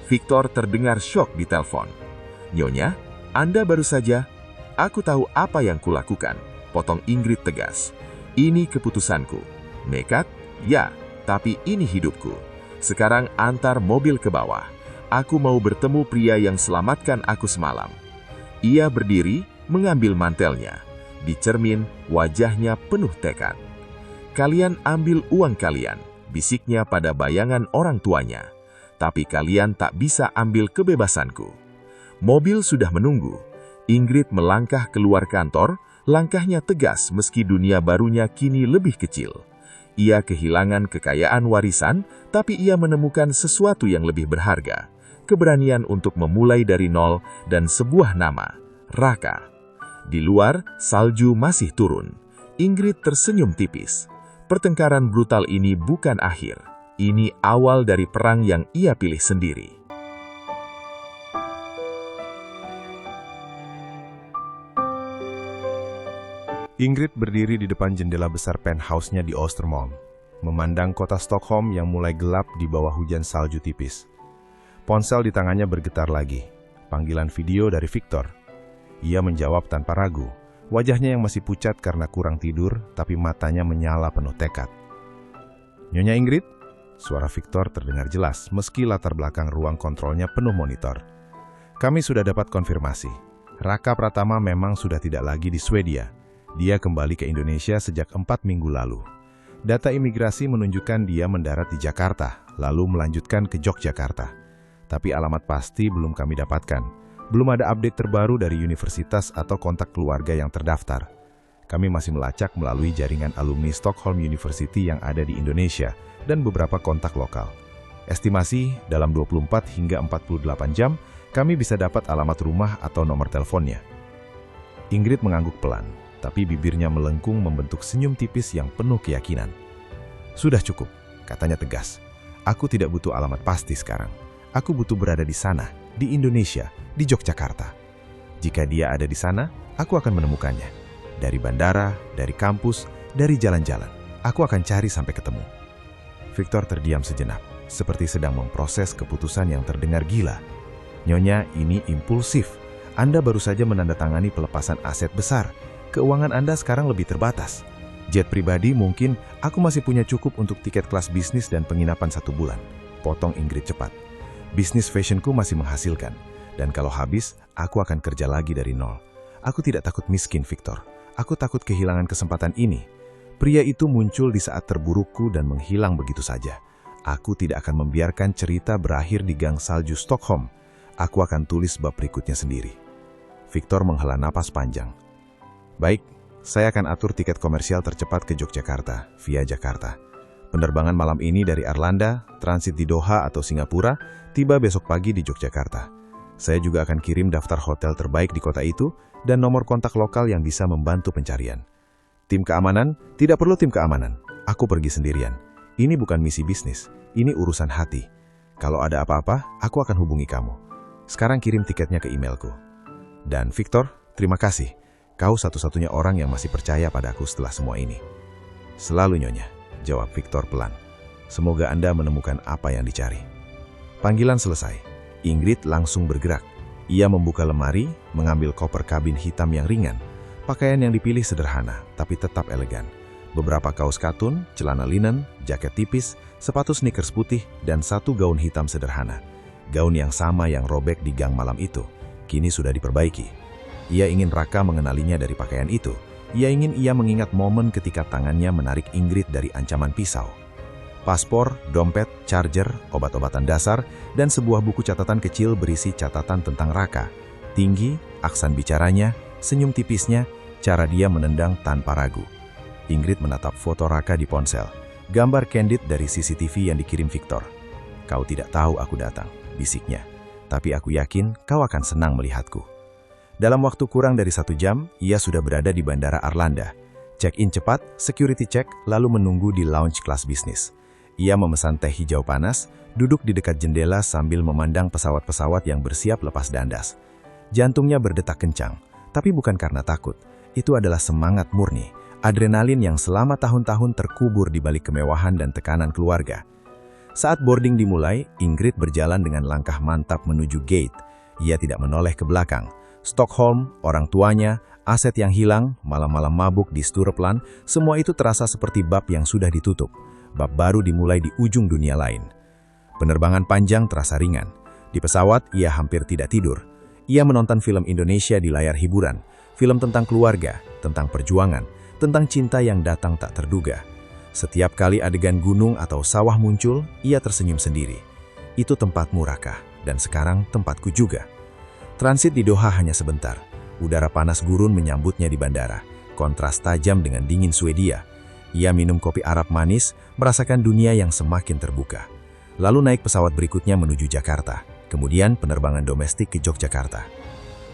Victor terdengar syok di telepon. Nyonya, Anda baru saja... Aku tahu apa yang kulakukan, potong Ingrid tegas. Ini keputusanku. Nekat? Ya, tapi ini hidupku. Sekarang antar mobil ke bawah. Aku mau bertemu pria yang selamatkan aku semalam. Ia berdiri, mengambil mantelnya. Di cermin, wajahnya penuh tekad. Kalian ambil uang kalian, bisiknya pada bayangan orang tuanya. Tapi kalian tak bisa ambil kebebasanku. Mobil sudah menunggu. Ingrid melangkah keluar kantor, langkahnya tegas meski dunia barunya kini lebih kecil. Ia kehilangan kekayaan warisan, tapi ia menemukan sesuatu yang lebih berharga. Keberanian untuk memulai dari nol dan sebuah nama, Raka. Di luar, salju masih turun. Ingrid tersenyum tipis. Pertengkaran brutal ini bukan akhir. Ini awal dari perang yang ia pilih sendiri. Ingrid berdiri di depan jendela besar penthouse-nya di Oostermalm, memandang kota Stockholm yang mulai gelap di bawah hujan salju tipis. Ponsel di tangannya bergetar lagi. Panggilan video dari Victor. Ia menjawab tanpa ragu. Wajahnya yang masih pucat karena kurang tidur, tapi matanya menyala penuh tekad. "Nyonya Ingrid?" Suara Victor terdengar jelas, meski latar belakang ruang kontrolnya penuh monitor. "Kami sudah dapat konfirmasi. Raka Pratama memang sudah tidak lagi di Swedia. Dia kembali ke Indonesia sejak 4 minggu lalu. Data imigrasi menunjukkan dia mendarat di Jakarta, lalu melanjutkan ke Yogyakarta. Tapi alamat pasti belum kami dapatkan. Belum ada update terbaru dari universitas atau kontak keluarga yang terdaftar. Kami masih melacak melalui jaringan alumni Stockholm University yang ada di Indonesia dan beberapa kontak lokal. Estimasi, dalam 24 hingga 48 jam, kami bisa dapat alamat rumah atau nomor teleponnya." Ingrid mengangguk pelan, tapi bibirnya melengkung membentuk senyum tipis yang penuh keyakinan. "Sudah cukup," katanya tegas. "Aku tidak butuh alamat pasti sekarang. Aku butuh berada di sana, di Indonesia, di Yogyakarta. Jika dia ada di sana, aku akan menemukannya. Dari bandara, dari kampus, dari jalan-jalan. Aku akan cari sampai ketemu." Victor terdiam sejenak, seperti sedang memproses keputusan yang terdengar gila. "Nyonya, ini impulsif. Anda baru saja menandatangani pelepasan aset besar. Keuangan Anda sekarang lebih terbatas. Jet pribadi mungkin aku masih punya cukup untuk tiket kelas bisnis dan penginapan 1 bulan. Potong Ingrid cepat. Bisnis fashionku masih menghasilkan. Dan kalau habis, aku akan kerja lagi dari nol. Aku tidak takut miskin, Victor. Aku takut kehilangan kesempatan ini. Pria itu muncul di saat terburukku dan menghilang begitu saja. Aku tidak akan membiarkan cerita berakhir di gang salju Stockholm. Aku akan tulis bab berikutnya sendiri." Victor menghela napas panjang. "Baik, saya akan atur tiket komersial tercepat ke Yogyakarta, via Jakarta. Penerbangan malam ini dari Arlanda, transit di Doha atau Singapura, tiba besok pagi di Yogyakarta. Saya juga akan kirim daftar hotel terbaik di kota itu dan nomor kontak lokal yang bisa membantu pencarian. Tim keamanan, tidak perlu tim keamanan. Aku pergi sendirian. Ini bukan misi bisnis, ini urusan hati. Kalau ada apa-apa, aku akan hubungi kamu. Sekarang kirim tiketnya ke emailku. Dan Victor, terima kasih. Kau satu-satunya orang yang masih percaya padaku setelah semua ini." "Selalu, Nyonya," jawab Victor pelan. "Semoga Anda menemukan apa yang dicari." Panggilan selesai. Ingrid langsung bergerak. Ia membuka lemari, mengambil koper kabin hitam yang ringan. Pakaian yang dipilih sederhana, tapi tetap elegan. Beberapa kaos katun, celana linen, jaket tipis, sepatu sneakers putih, dan 1 gaun hitam sederhana. Gaun yang sama yang robek di gang malam itu, kini sudah diperbaiki. Ia ingin Raka mengenalinya dari pakaian itu. Ia ingin ia mengingat momen ketika tangannya menarik Ingrid dari ancaman pisau. Paspor, dompet, charger, obat-obatan dasar, dan sebuah buku catatan kecil berisi catatan tentang Raka. Tinggi, aksan bicaranya, senyum tipisnya, cara dia menendang tanpa ragu. Ingrid menatap foto Raka di ponsel. Gambar candid dari CCTV yang dikirim Victor. "Kau tidak tahu aku datang," bisiknya. "Tapi aku yakin kau akan senang melihatku." Dalam waktu kurang dari 1 jam, ia sudah berada di Bandara Arlanda. Check-in cepat, security check, lalu menunggu di lounge kelas bisnis. Ia memesan teh hijau panas, duduk di dekat jendela sambil memandang pesawat-pesawat yang bersiap lepas dandas. Jantungnya berdetak kencang, tapi bukan karena takut. Itu adalah semangat murni, adrenalin yang selama tahun-tahun terkubur di balik kemewahan dan tekanan keluarga. Saat boarding dimulai, Ingrid berjalan dengan langkah mantap menuju gate. Ia tidak menoleh ke belakang. Stockholm, orang tuanya, aset yang hilang, malam-malam mabuk di Stureplan, semua itu terasa seperti bab yang sudah ditutup. Bab baru dimulai di ujung dunia lain. Penerbangan panjang terasa ringan. Di pesawat, ia hampir tidak tidur. Ia menonton film Indonesia di layar hiburan. Film tentang keluarga, tentang perjuangan, tentang cinta yang datang tak terduga. Setiap kali adegan gunung atau sawah muncul, ia tersenyum sendiri. Itu tempatmu, Raka, dan sekarang tempatku juga. Transit di Doha hanya sebentar. Udara panas gurun menyambutnya di bandara. Kontras tajam dengan dingin Swedia. Ia minum kopi Arab manis, merasakan dunia yang semakin terbuka. Lalu naik pesawat berikutnya menuju Jakarta, kemudian penerbangan domestik ke Yogyakarta.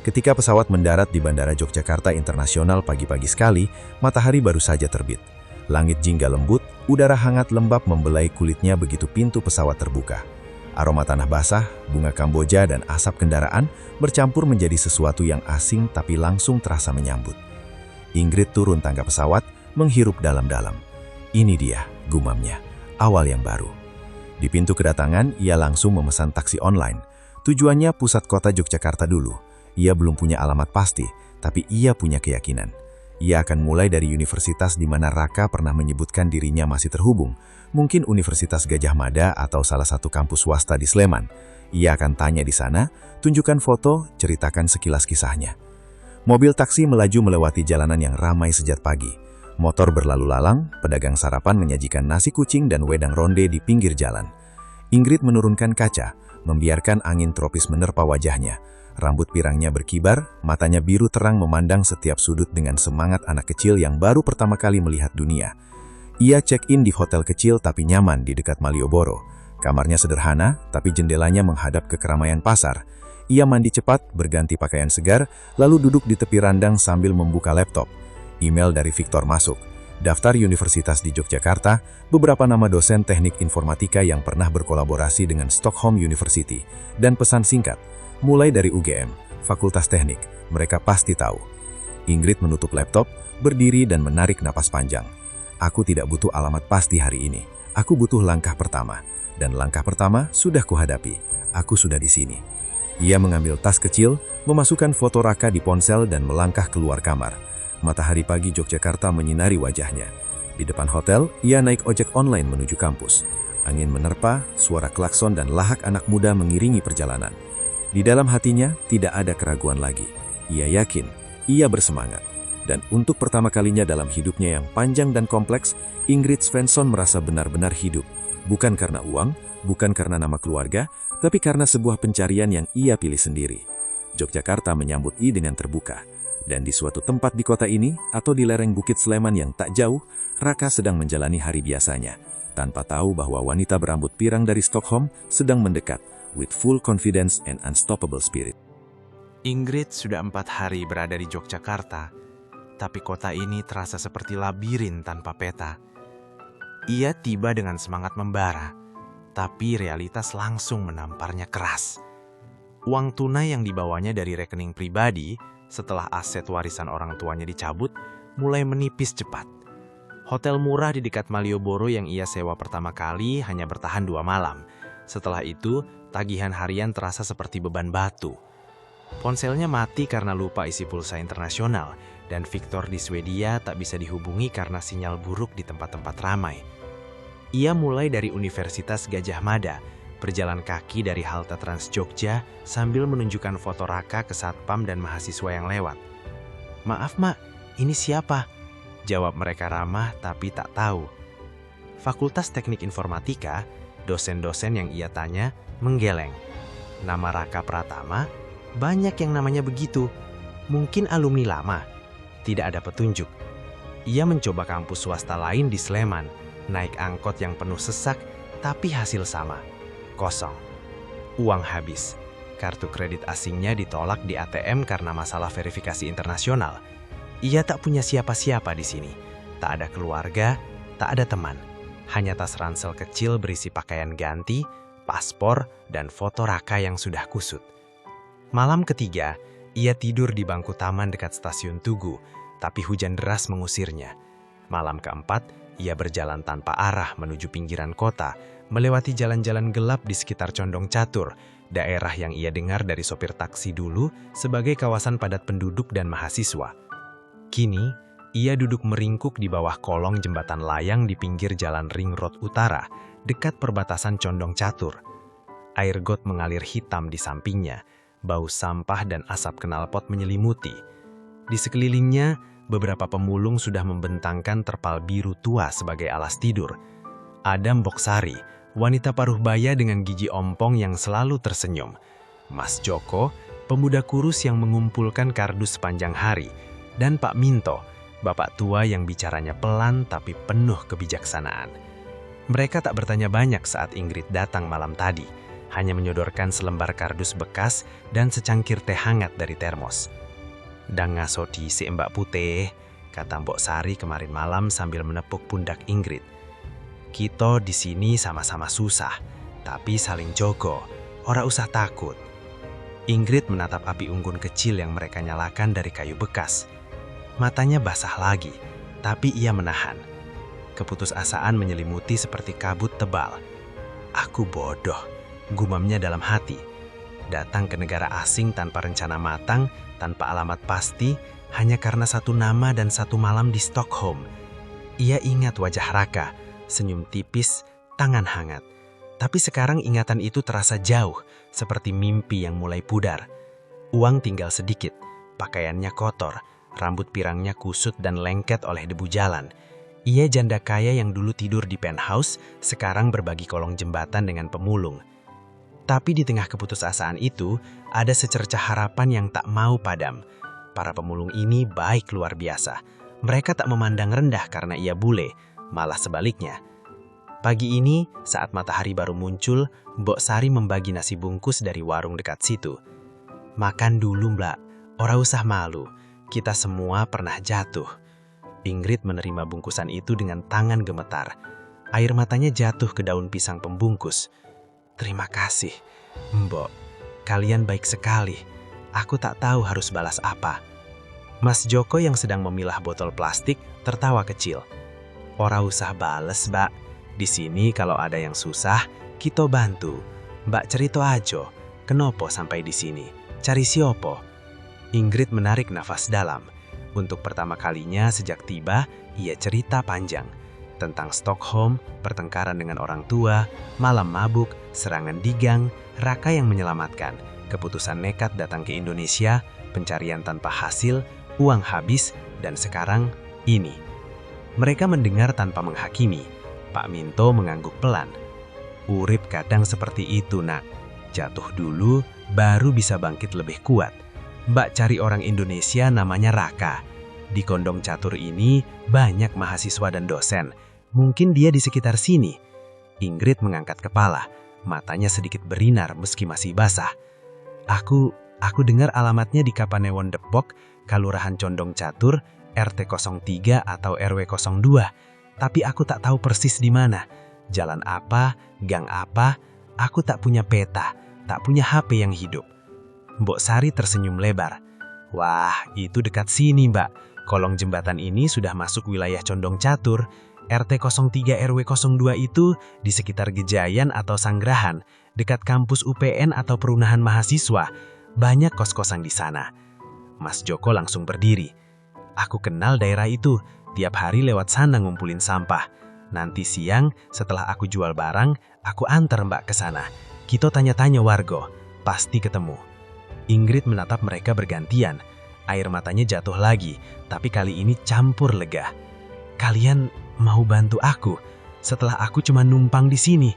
Ketika pesawat mendarat di Bandara Yogyakarta Internasional pagi-pagi sekali, matahari baru saja terbit. Langit jingga lembut, udara hangat lembab membelai kulitnya begitu pintu pesawat terbuka. Aroma tanah basah, bunga Kamboja, dan asap kendaraan bercampur menjadi sesuatu yang asing tapi langsung terasa menyambut. Ingrid turun tangga pesawat, menghirup dalam-dalam. Ini dia, gumamnya, awal yang baru. Di pintu kedatangan, ia langsung memesan taksi online. Tujuannya pusat kota Yogyakarta dulu. Ia belum punya alamat pasti, tapi ia punya keyakinan. Ia akan mulai dari universitas di mana Raka pernah menyebutkan dirinya masih terhubung, mungkin Universitas Gadjah Mada atau salah satu kampus swasta di Sleman. Ia akan tanya di sana, tunjukkan foto, ceritakan sekilas kisahnya. Mobil taksi melaju melewati jalanan yang ramai sejak pagi. Motor berlalu lalang, pedagang sarapan menyajikan nasi kucing dan wedang ronde di pinggir jalan. Ingrid menurunkan kaca, membiarkan angin tropis menerpa wajahnya. Rambut pirangnya berkibar, matanya biru terang memandang setiap sudut dengan semangat anak kecil yang baru pertama kali melihat dunia. Ia check-in di hotel kecil tapi nyaman di dekat Malioboro. Kamarnya sederhana, tapi jendelanya menghadap ke keramaian pasar. Ia mandi cepat, berganti pakaian segar, lalu duduk di tepi randang sambil membuka laptop. Email dari Victor masuk. Daftar universitas di Yogyakarta, beberapa nama dosen teknik informatika yang pernah berkolaborasi dengan Stockholm University, dan pesan singkat. Mulai dari UGM, Fakultas Teknik, mereka pasti tahu. Ingrid menutup laptop, berdiri dan menarik napas panjang. Aku tidak butuh alamat pasti hari ini. Aku butuh langkah pertama. Dan langkah pertama sudah kuhadapi. Aku sudah di sini. Ia mengambil tas kecil, memasukkan foto Raka di ponsel dan melangkah keluar kamar. Matahari pagi Yogyakarta menyinari wajahnya. Di depan hotel, ia naik ojek online menuju kampus. Angin menerpa, suara klakson dan lahak anak muda mengiringi perjalanan. Di dalam hatinya tidak ada keraguan lagi. Ia yakin, ia bersemangat. Dan untuk pertama kalinya dalam hidupnya yang panjang dan kompleks, Ingrid Svensson merasa benar-benar hidup. Bukan karena uang, bukan karena nama keluarga, tapi karena sebuah pencarian yang ia pilih sendiri. Yogyakarta menyambut ia dengan terbuka. Dan di suatu tempat di kota ini, atau di lereng Bukit Sleman yang tak jauh, Raka sedang menjalani hari biasanya. Tanpa tahu bahwa wanita berambut pirang dari Stockholm sedang mendekat. With full confidence and unstoppable spirit. Ingrid sudah 4 hari berada di Yogyakarta, tapi kota ini terasa seperti labirin tanpa peta. Ia tiba dengan semangat membara, tapi realitas langsung menamparnya keras. Uang tunai yang dibawanya dari rekening pribadi setelah aset warisan orang tuanya dicabut mulai menipis cepat. Hotel murah di dekat Malioboro yang ia sewa pertama kali hanya bertahan 2 malam. Setelah itu, tagihan harian terasa seperti beban batu. Ponselnya mati karena lupa isi pulsa internasional, dan Victor di Swedia tak bisa dihubungi karena sinyal buruk di tempat-tempat ramai. Ia mulai dari Universitas Gadjah Mada, berjalan kaki dari halte Trans Jogja sambil menunjukkan foto Raka ke satpam dan mahasiswa yang lewat. "Maaf, Mak, ini siapa?" Jawab mereka ramah tapi tak tahu. Fakultas Teknik Informatika, dosen-dosen yang ia tanya menggeleng. Nama Raka Pratama, banyak yang namanya begitu. Mungkin alumni lama. Tidak ada petunjuk. Ia mencoba kampus swasta lain di Sleman, naik angkot yang penuh sesak, tapi hasil sama. Kosong. Uang habis. Kartu kredit asingnya ditolak di ATM karena masalah verifikasi internasional. Ia tak punya siapa-siapa di sini. Tak ada keluarga, tak ada teman. Hanya tas ransel kecil berisi pakaian ganti, paspor, dan foto Raka yang sudah kusut. Malam ketiga, ia tidur di bangku taman dekat stasiun Tugu, tapi hujan deras mengusirnya. Malam keempat, ia berjalan tanpa arah menuju pinggiran kota, melewati jalan-jalan gelap di sekitar Condong Catur, daerah yang ia dengar dari sopir taksi dulu sebagai kawasan padat penduduk dan mahasiswa. Kini, ia duduk meringkuk di bawah kolong jembatan layang di pinggir jalan Ring Road Utara, dekat perbatasan Condong Catur. Air got mengalir hitam di sampingnya, bau sampah dan asap knalpot menyelimuti. Di sekelilingnya, beberapa pemulung sudah membentangkan terpal biru tua sebagai alas tidur. Adam Boksari, wanita paruh baya dengan gigi ompong yang selalu tersenyum. Mas Joko, pemuda kurus yang mengumpulkan kardus sepanjang hari. Dan Pak Minto, Bapak tua yang bicaranya pelan tapi penuh kebijaksanaan. Mereka tak bertanya banyak saat Ingrid datang malam tadi, hanya menyodorkan selembar kardus bekas dan secangkir teh hangat dari termos. "Dang ngasodi si Mbak Putih," kata Mbok Sari kemarin malam sambil menepuk pundak Ingrid. "Kita di sini sama-sama susah, tapi saling jogo, ora usah takut." Ingrid menatap api unggun kecil yang mereka nyalakan dari kayu bekas. Matanya basah lagi, tapi ia menahan. Keputusasaan menyelimuti seperti kabut tebal. "Aku bodoh," gumamnya dalam hati. Datang ke negara asing tanpa rencana matang, tanpa alamat pasti, hanya karena satu nama dan satu malam di Stockholm. Ia ingat wajah Raka, senyum tipis, tangan hangat. Tapi sekarang ingatan itu terasa jauh, seperti mimpi yang mulai pudar. Uang tinggal sedikit, pakaiannya kotor, rambut pirangnya kusut dan lengket oleh debu jalan. Ia janda kaya yang dulu tidur di penthouse, sekarang berbagi kolong jembatan dengan pemulung. Tapi di tengah keputusasaan itu, ada secercah harapan yang tak mau padam. Para pemulung ini baik luar biasa. Mereka tak memandang rendah karena ia bule, malah sebaliknya. Pagi ini, saat matahari baru muncul, Mbok Sari membagi nasi bungkus dari warung dekat situ. "Makan dulu, Mbak. Ora usah malu. Kita semua pernah jatuh." Ingrid menerima bungkusan itu dengan tangan gemetar. Air matanya jatuh ke daun pisang pembungkus. "Terima kasih, Mbok. Kalian baik sekali. Aku tak tahu harus balas apa." Mas Joko yang sedang memilah botol plastik tertawa kecil. "Ora usah bales, Mbak. Di sini kalau ada yang susah, kita bantu. Mbak cerita aja, kenapa sampai di sini? Cari siopo?" Ingrid menarik nafas dalam. Untuk pertama kalinya sejak tiba, ia cerita panjang. Tentang Stockholm, pertengkaran dengan orang tua, malam mabuk, serangan di gang, Raka yang menyelamatkan, keputusan nekat datang ke Indonesia, pencarian tanpa hasil, uang habis, dan sekarang ini. Mereka mendengar tanpa menghakimi. Pak Minto mengangguk pelan. "Urip kadang seperti itu, nak. Jatuh dulu, baru bisa bangkit lebih kuat. Mbak cari orang Indonesia namanya Raka. Di Kondong Catur ini banyak mahasiswa dan dosen. Mungkin dia di sekitar sini." Ingrid mengangkat kepala. Matanya sedikit berinar meski masih basah. Aku dengar alamatnya di Kapanewon Depok, Kelurahan Condong Catur, RT 03 atau RW 02. Tapi aku tak tahu persis di mana. Jalan apa, gang apa, aku tak punya peta, tak punya HP yang hidup." Mbok Sari tersenyum lebar. "Wah, itu dekat sini, Mbak. Kolong jembatan ini sudah masuk wilayah Condong Catur. RT 03 RW 02 itu di sekitar Gejayan atau Sanggrahan, dekat kampus UPN atau perumahan mahasiswa. Banyak kos-kosan di sana." Mas Joko langsung berdiri. "Aku kenal daerah itu. Tiap hari lewat sana ngumpulin sampah. Nanti siang, setelah aku jual barang, aku antar Mbak ke sana. Kita tanya-tanya warga. Pasti ketemu." Ingrid menatap mereka bergantian. Air matanya jatuh lagi, tapi kali ini campur lega. "Kalian mau bantu aku setelah aku cuma numpang di sini?"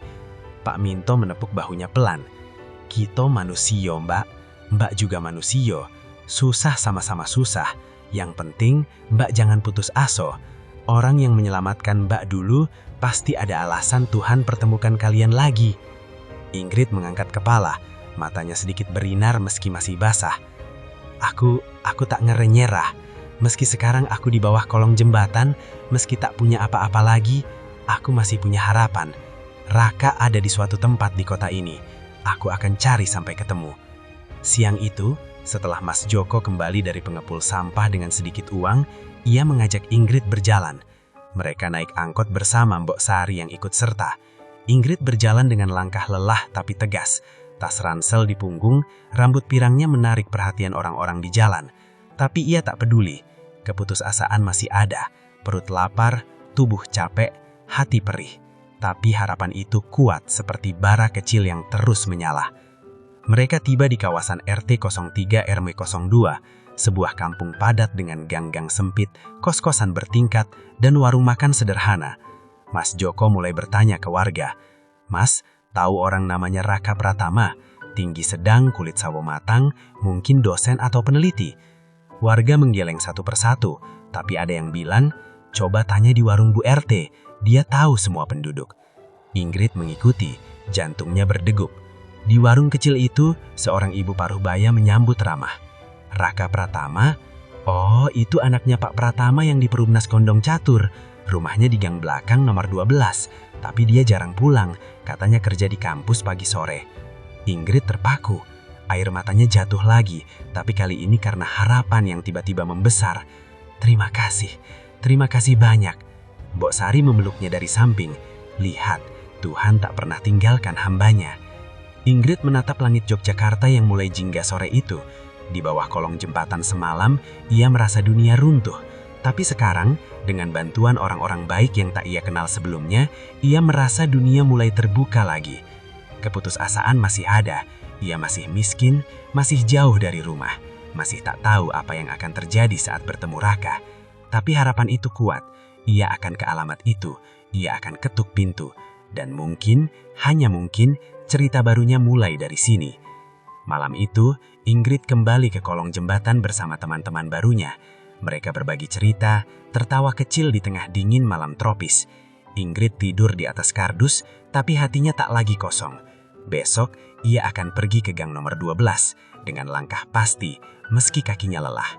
Pak Minto menepuk bahunya pelan. "Kita manusia, Mbak. Mbak juga manusia. Susah sama-sama susah. Yang penting, Mbak jangan putus asa. Orang yang menyelamatkan Mbak dulu, pasti ada alasan Tuhan pertemukan kalian lagi." Ingrid mengangkat kepala. Matanya sedikit berinar meski masih basah. Aku tak ngerenyerah. Meski sekarang aku di bawah kolong jembatan, meski tak punya apa-apa lagi, aku masih punya harapan. Raka ada di suatu tempat di kota ini. Aku akan cari sampai ketemu." Siang itu, setelah Mas Joko kembali dari pengepul sampah dengan sedikit uang, ia mengajak Ingrid berjalan. Mereka naik angkot bersama Mbok Sari yang ikut serta. Ingrid berjalan dengan langkah lelah tapi tegas. Tas ransel di punggung, rambut pirangnya menarik perhatian orang-orang di jalan. Tapi ia tak peduli. Keputusasaan masih ada. Perut lapar, tubuh capek, hati perih. Tapi harapan itu kuat seperti bara kecil yang terus menyala. Mereka tiba di kawasan RT 03 RW 02, sebuah kampung padat dengan gang-gang sempit, kos-kosan bertingkat, dan warung makan sederhana. Mas Joko mulai bertanya ke warga. "Mas, tahu orang namanya Raka Pratama? Tinggi sedang, kulit sawo matang, mungkin dosen atau peneliti?" Warga menggeleng satu persatu. Tapi ada yang bilang, coba tanya di warung Bu RT, dia tahu semua penduduk. Ingrid mengikuti, jantungnya berdegup. Di warung kecil itu, seorang ibu paruh-baya menyambut ramah. Raka Pratama? Oh, itu anaknya Pak Pratama yang di Perumnas Kondong Catur. Rumahnya di gang belakang nomor 12, tapi dia jarang pulang, katanya kerja di kampus pagi sore. Ingrid terpaku, air matanya jatuh lagi, tapi kali ini karena harapan yang tiba-tiba membesar. Terima kasih banyak. Mbok Sari memeluknya dari samping. Lihat, Tuhan tak pernah tinggalkan hambanya. Ingrid menatap langit Yogyakarta yang mulai jingga sore itu. Di bawah kolong jembatan semalam, ia merasa dunia runtuh. Tapi sekarang, dengan bantuan orang-orang baik yang tak ia kenal sebelumnya, ia merasa dunia mulai terbuka lagi. Keputusasaan masih ada. Ia masih miskin, masih jauh dari rumah, masih tak tahu apa yang akan terjadi saat bertemu Raka. Tapi harapan itu kuat. Ia akan ke alamat itu, ia akan ketuk pintu. Dan mungkin, hanya mungkin, cerita barunya mulai dari sini. Malam itu, Ingrid kembali ke kolong jembatan bersama teman-teman barunya. Mereka berbagi cerita, tertawa kecil di tengah dingin malam tropis. Ingrid tidur di atas kardus, tapi hatinya tak lagi kosong. Besok, ia akan pergi ke gang nomor 12 dengan langkah pasti, meski kakinya lelah.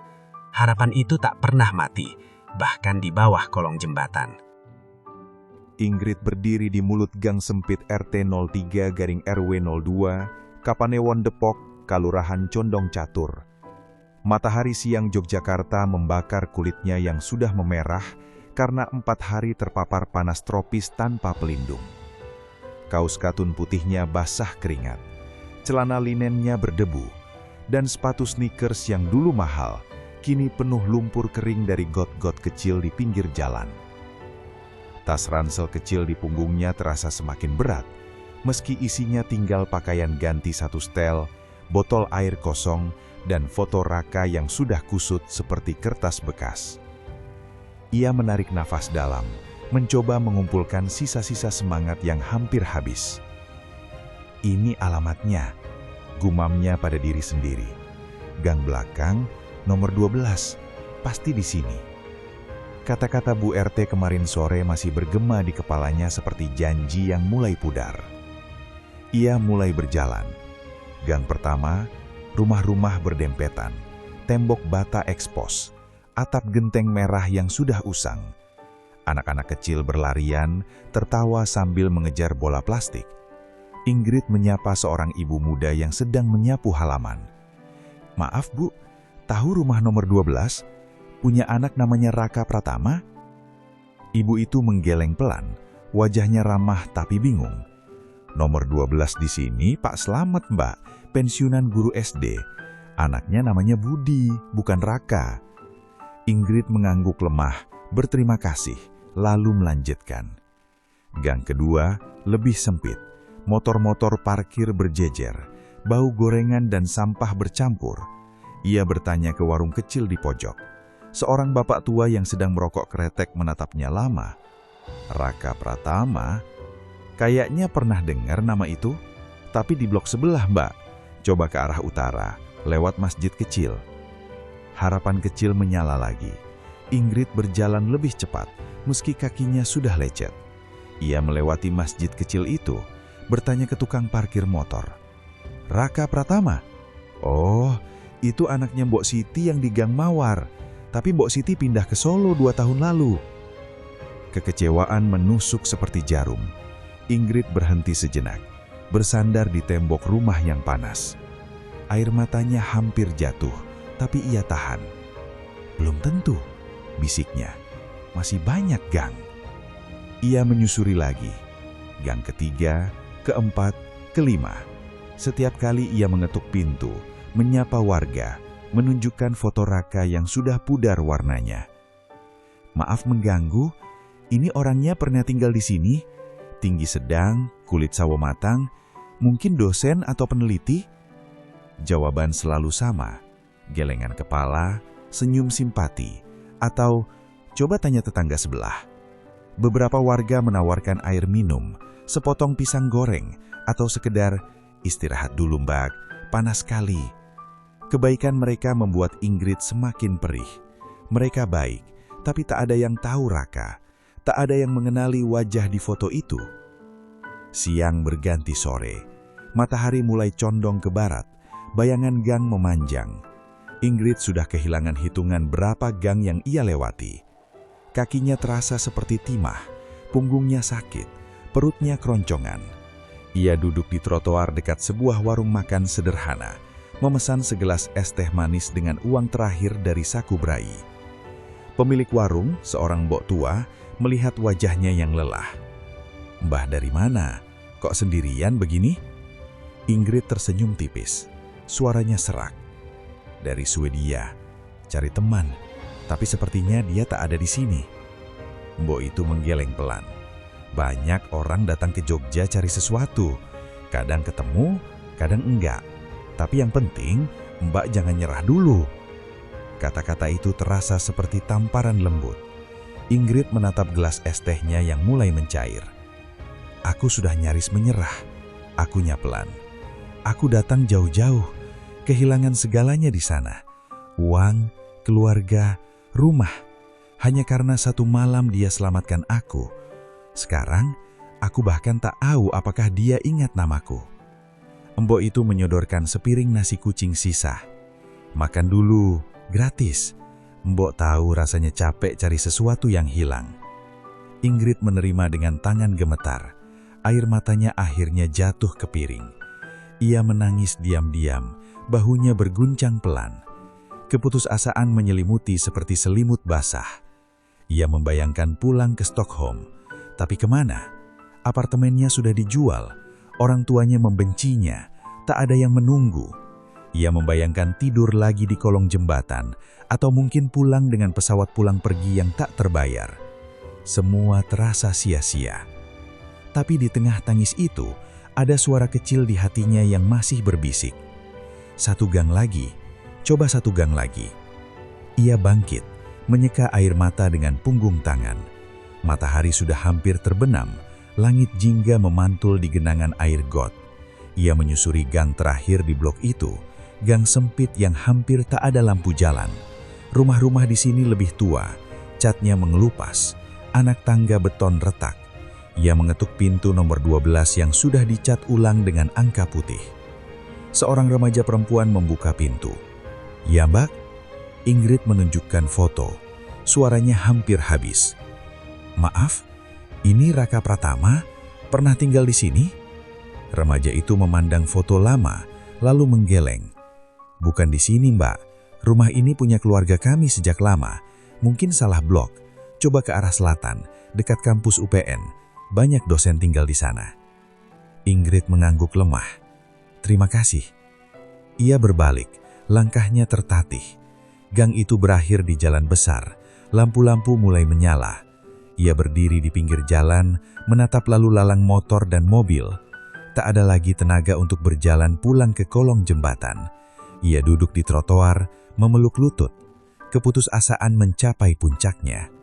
Harapan itu tak pernah mati, bahkan di bawah kolong jembatan. Ingrid berdiri di mulut gang sempit RT 03/RW02, Kapanewon Depok, Kalurahan Condong Catur. Matahari siang Yogyakarta membakar kulitnya yang sudah memerah karena 4 hari terpapar panas tropis tanpa pelindung. Kaos katun putihnya basah keringat, celana linennya berdebu, dan sepatu sneakers yang dulu mahal, kini penuh lumpur kering dari got-got kecil di pinggir jalan. Tas ransel kecil di punggungnya terasa semakin berat, meski isinya tinggal pakaian ganti 1 setel, botol air kosong, dan foto Raka yang sudah kusut seperti kertas bekas. Ia menarik nafas dalam, mencoba mengumpulkan sisa-sisa semangat yang hampir habis. Ini alamatnya, gumamnya pada diri sendiri. Gang belakang, nomor 12, pasti di sini. Kata-kata Bu RT kemarin sore masih bergema di kepalanya seperti janji yang mulai pudar. Ia mulai berjalan. Gang pertama, rumah-rumah berdempetan, tembok bata ekspos, atap genteng merah yang sudah usang. Anak-anak kecil berlarian, tertawa sambil mengejar bola plastik. Ingrid menyapa seorang ibu muda yang sedang menyapu halaman. "Maaf Bu, tahu rumah nomor 12? Punya anak namanya Raka Pratama?" Ibu itu menggeleng pelan, wajahnya ramah tapi bingung. "Nomor 12 di sini Pak Slamet Mbak, pensiunan guru SD. Anaknya namanya Budi, bukan Raka." Ingrid mengangguk lemah, berterima kasih, lalu melanjutkan. Gang kedua lebih sempit, motor-motor parkir berjejer, bau gorengan dan sampah bercampur. Ia bertanya ke warung kecil di pojok. Seorang bapak tua yang sedang merokok kretek menatapnya lama. "Raka Pratama? Kayaknya pernah dengar nama itu, tapi di blok sebelah Mbak. Coba ke arah utara, lewat masjid kecil." Harapan kecil menyala lagi. Ingrid berjalan lebih cepat, meski kakinya sudah lecet. Ia melewati masjid kecil itu, bertanya ke tukang parkir motor. "Raka Pratama? Oh, itu anaknya Mbok Siti yang di Gang Mawar, tapi Mbok Siti pindah ke Solo 2 tahun lalu." Kekecewaan menusuk seperti jarum. Ingrid berhenti sejenak, bersandar di tembok rumah yang panas. Air matanya hampir jatuh, tapi ia tahan. "Belum tentu," bisiknya. "Masih banyak gang." Ia menyusuri lagi. Gang ketiga, keempat, kelima. Setiap kali ia mengetuk pintu, menyapa warga, menunjukkan foto Raka yang sudah pudar warnanya. "Maaf mengganggu, ini orangnya pernah tinggal di sini? Tinggi sedang, kulit sawo matang, mungkin dosen atau peneliti?" Jawaban selalu sama, gelengan kepala, senyum simpati, atau "Coba tanya tetangga sebelah." Beberapa warga menawarkan air minum, sepotong pisang goreng, atau sekedar "Istirahat dulu Mbak, panas sekali." Kebaikan mereka membuat Ingrid semakin perih. Mereka baik, Tapi tak ada yang tahu Raka, tak ada yang mengenali wajah di foto itu. Siang berganti sore, matahari mulai condong ke barat, bayangan gang memanjang. Ingrid sudah kehilangan hitungan berapa gang yang ia lewati. Kakinya terasa seperti timah, punggungnya sakit, perutnya keroncongan. Ia duduk di trotoar dekat sebuah warung makan sederhana, memesan segelas es teh manis dengan uang terakhir dari saku berai. Pemilik warung, seorang mbok tua, melihat wajahnya yang lelah. "Mbah dari mana? Kok sendirian begini?" Ingrid tersenyum tipis. Suaranya serak. "Dari Swedia, cari teman, tapi sepertinya dia tak ada di sini." Mbok itu menggeleng pelan. "Banyak orang datang ke Jogja cari sesuatu. Kadang ketemu, kadang enggak. Tapi yang penting, Mbak jangan nyerah dulu." Kata-kata itu terasa seperti tamparan lembut. Ingrid menatap gelas es tehnya yang mulai mencair. "Aku sudah nyaris menyerah," akunya pelan. "Aku datang jauh-jauh, kehilangan segalanya di sana. Uang, keluarga, rumah. Hanya karena satu malam dia selamatkan aku. Sekarang, aku bahkan tak tahu apakah dia ingat namaku." Mbok itu menyodorkan sepiring nasi kucing sisa. "Makan dulu, gratis. Mbok tahu rasanya capek cari sesuatu yang hilang." Ingrid menerima dengan tangan gemetar. Air matanya akhirnya jatuh ke piring. Ia menangis diam-diam, bahunya berguncang pelan. Keputusasaan menyelimuti seperti selimut basah. Ia membayangkan pulang ke Stockholm. Tapi kemana? Apartemennya sudah dijual. Orang tuanya membencinya. Tak ada yang menunggu. Ia membayangkan tidur lagi di kolong jembatan, atau mungkin pulang dengan pesawat pulang pergi yang tak terbayar. Semua terasa sia-sia. Tapi di tengah tangis itu, ada suara kecil di hatinya yang masih berbisik. "Satu gang lagi, coba satu gang lagi." Ia bangkit, menyeka air mata dengan punggung tangan. Matahari sudah hampir terbenam, langit jingga memantul di genangan air got. Ia menyusuri gang terakhir di blok itu, gang sempit yang hampir tak ada lampu jalan. Rumah-rumah di sini lebih tua, catnya mengelupas, anak tangga beton retak. Ia mengetuk pintu nomor 12 yang sudah dicat ulang dengan angka putih. Seorang remaja perempuan membuka pintu. "Ya, Mbak?" Ingrid menunjukkan foto. Suaranya hampir habis. "Maaf, ini Raka Pratama, pernah tinggal di sini?" Remaja itu memandang foto lama, lalu menggeleng. "Bukan di sini, Mbak. Rumah ini punya keluarga kami sejak lama. Mungkin salah blok. Coba ke arah selatan, dekat kampus UPN. Banyak dosen tinggal di sana." Ingrid mengangguk lemah. "Terima kasih." Ia berbalik, langkahnya tertatih. Gang itu berakhir di jalan besar. Lampu-lampu mulai menyala. Ia berdiri di pinggir jalan, menatap lalu lalang motor dan mobil. Tak ada lagi tenaga untuk berjalan pulang ke kolong jembatan. Ia duduk di trotoar, memeluk lutut. Keputusasaan mencapai puncaknya.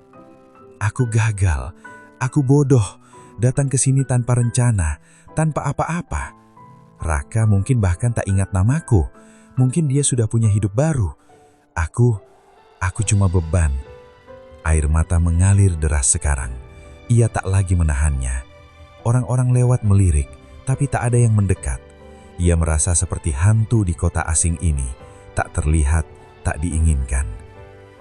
"Aku gagal, aku bodoh, datang ke sini tanpa rencana, tanpa apa-apa. Raka mungkin bahkan tak ingat namaku, mungkin dia sudah punya hidup baru. Aku cuma beban." Air mata mengalir deras sekarang. Ia tak lagi menahannya. Orang-orang lewat melirik, tapi tak ada yang mendekat. Ia merasa seperti hantu di kota asing ini, tak terlihat, tak diinginkan.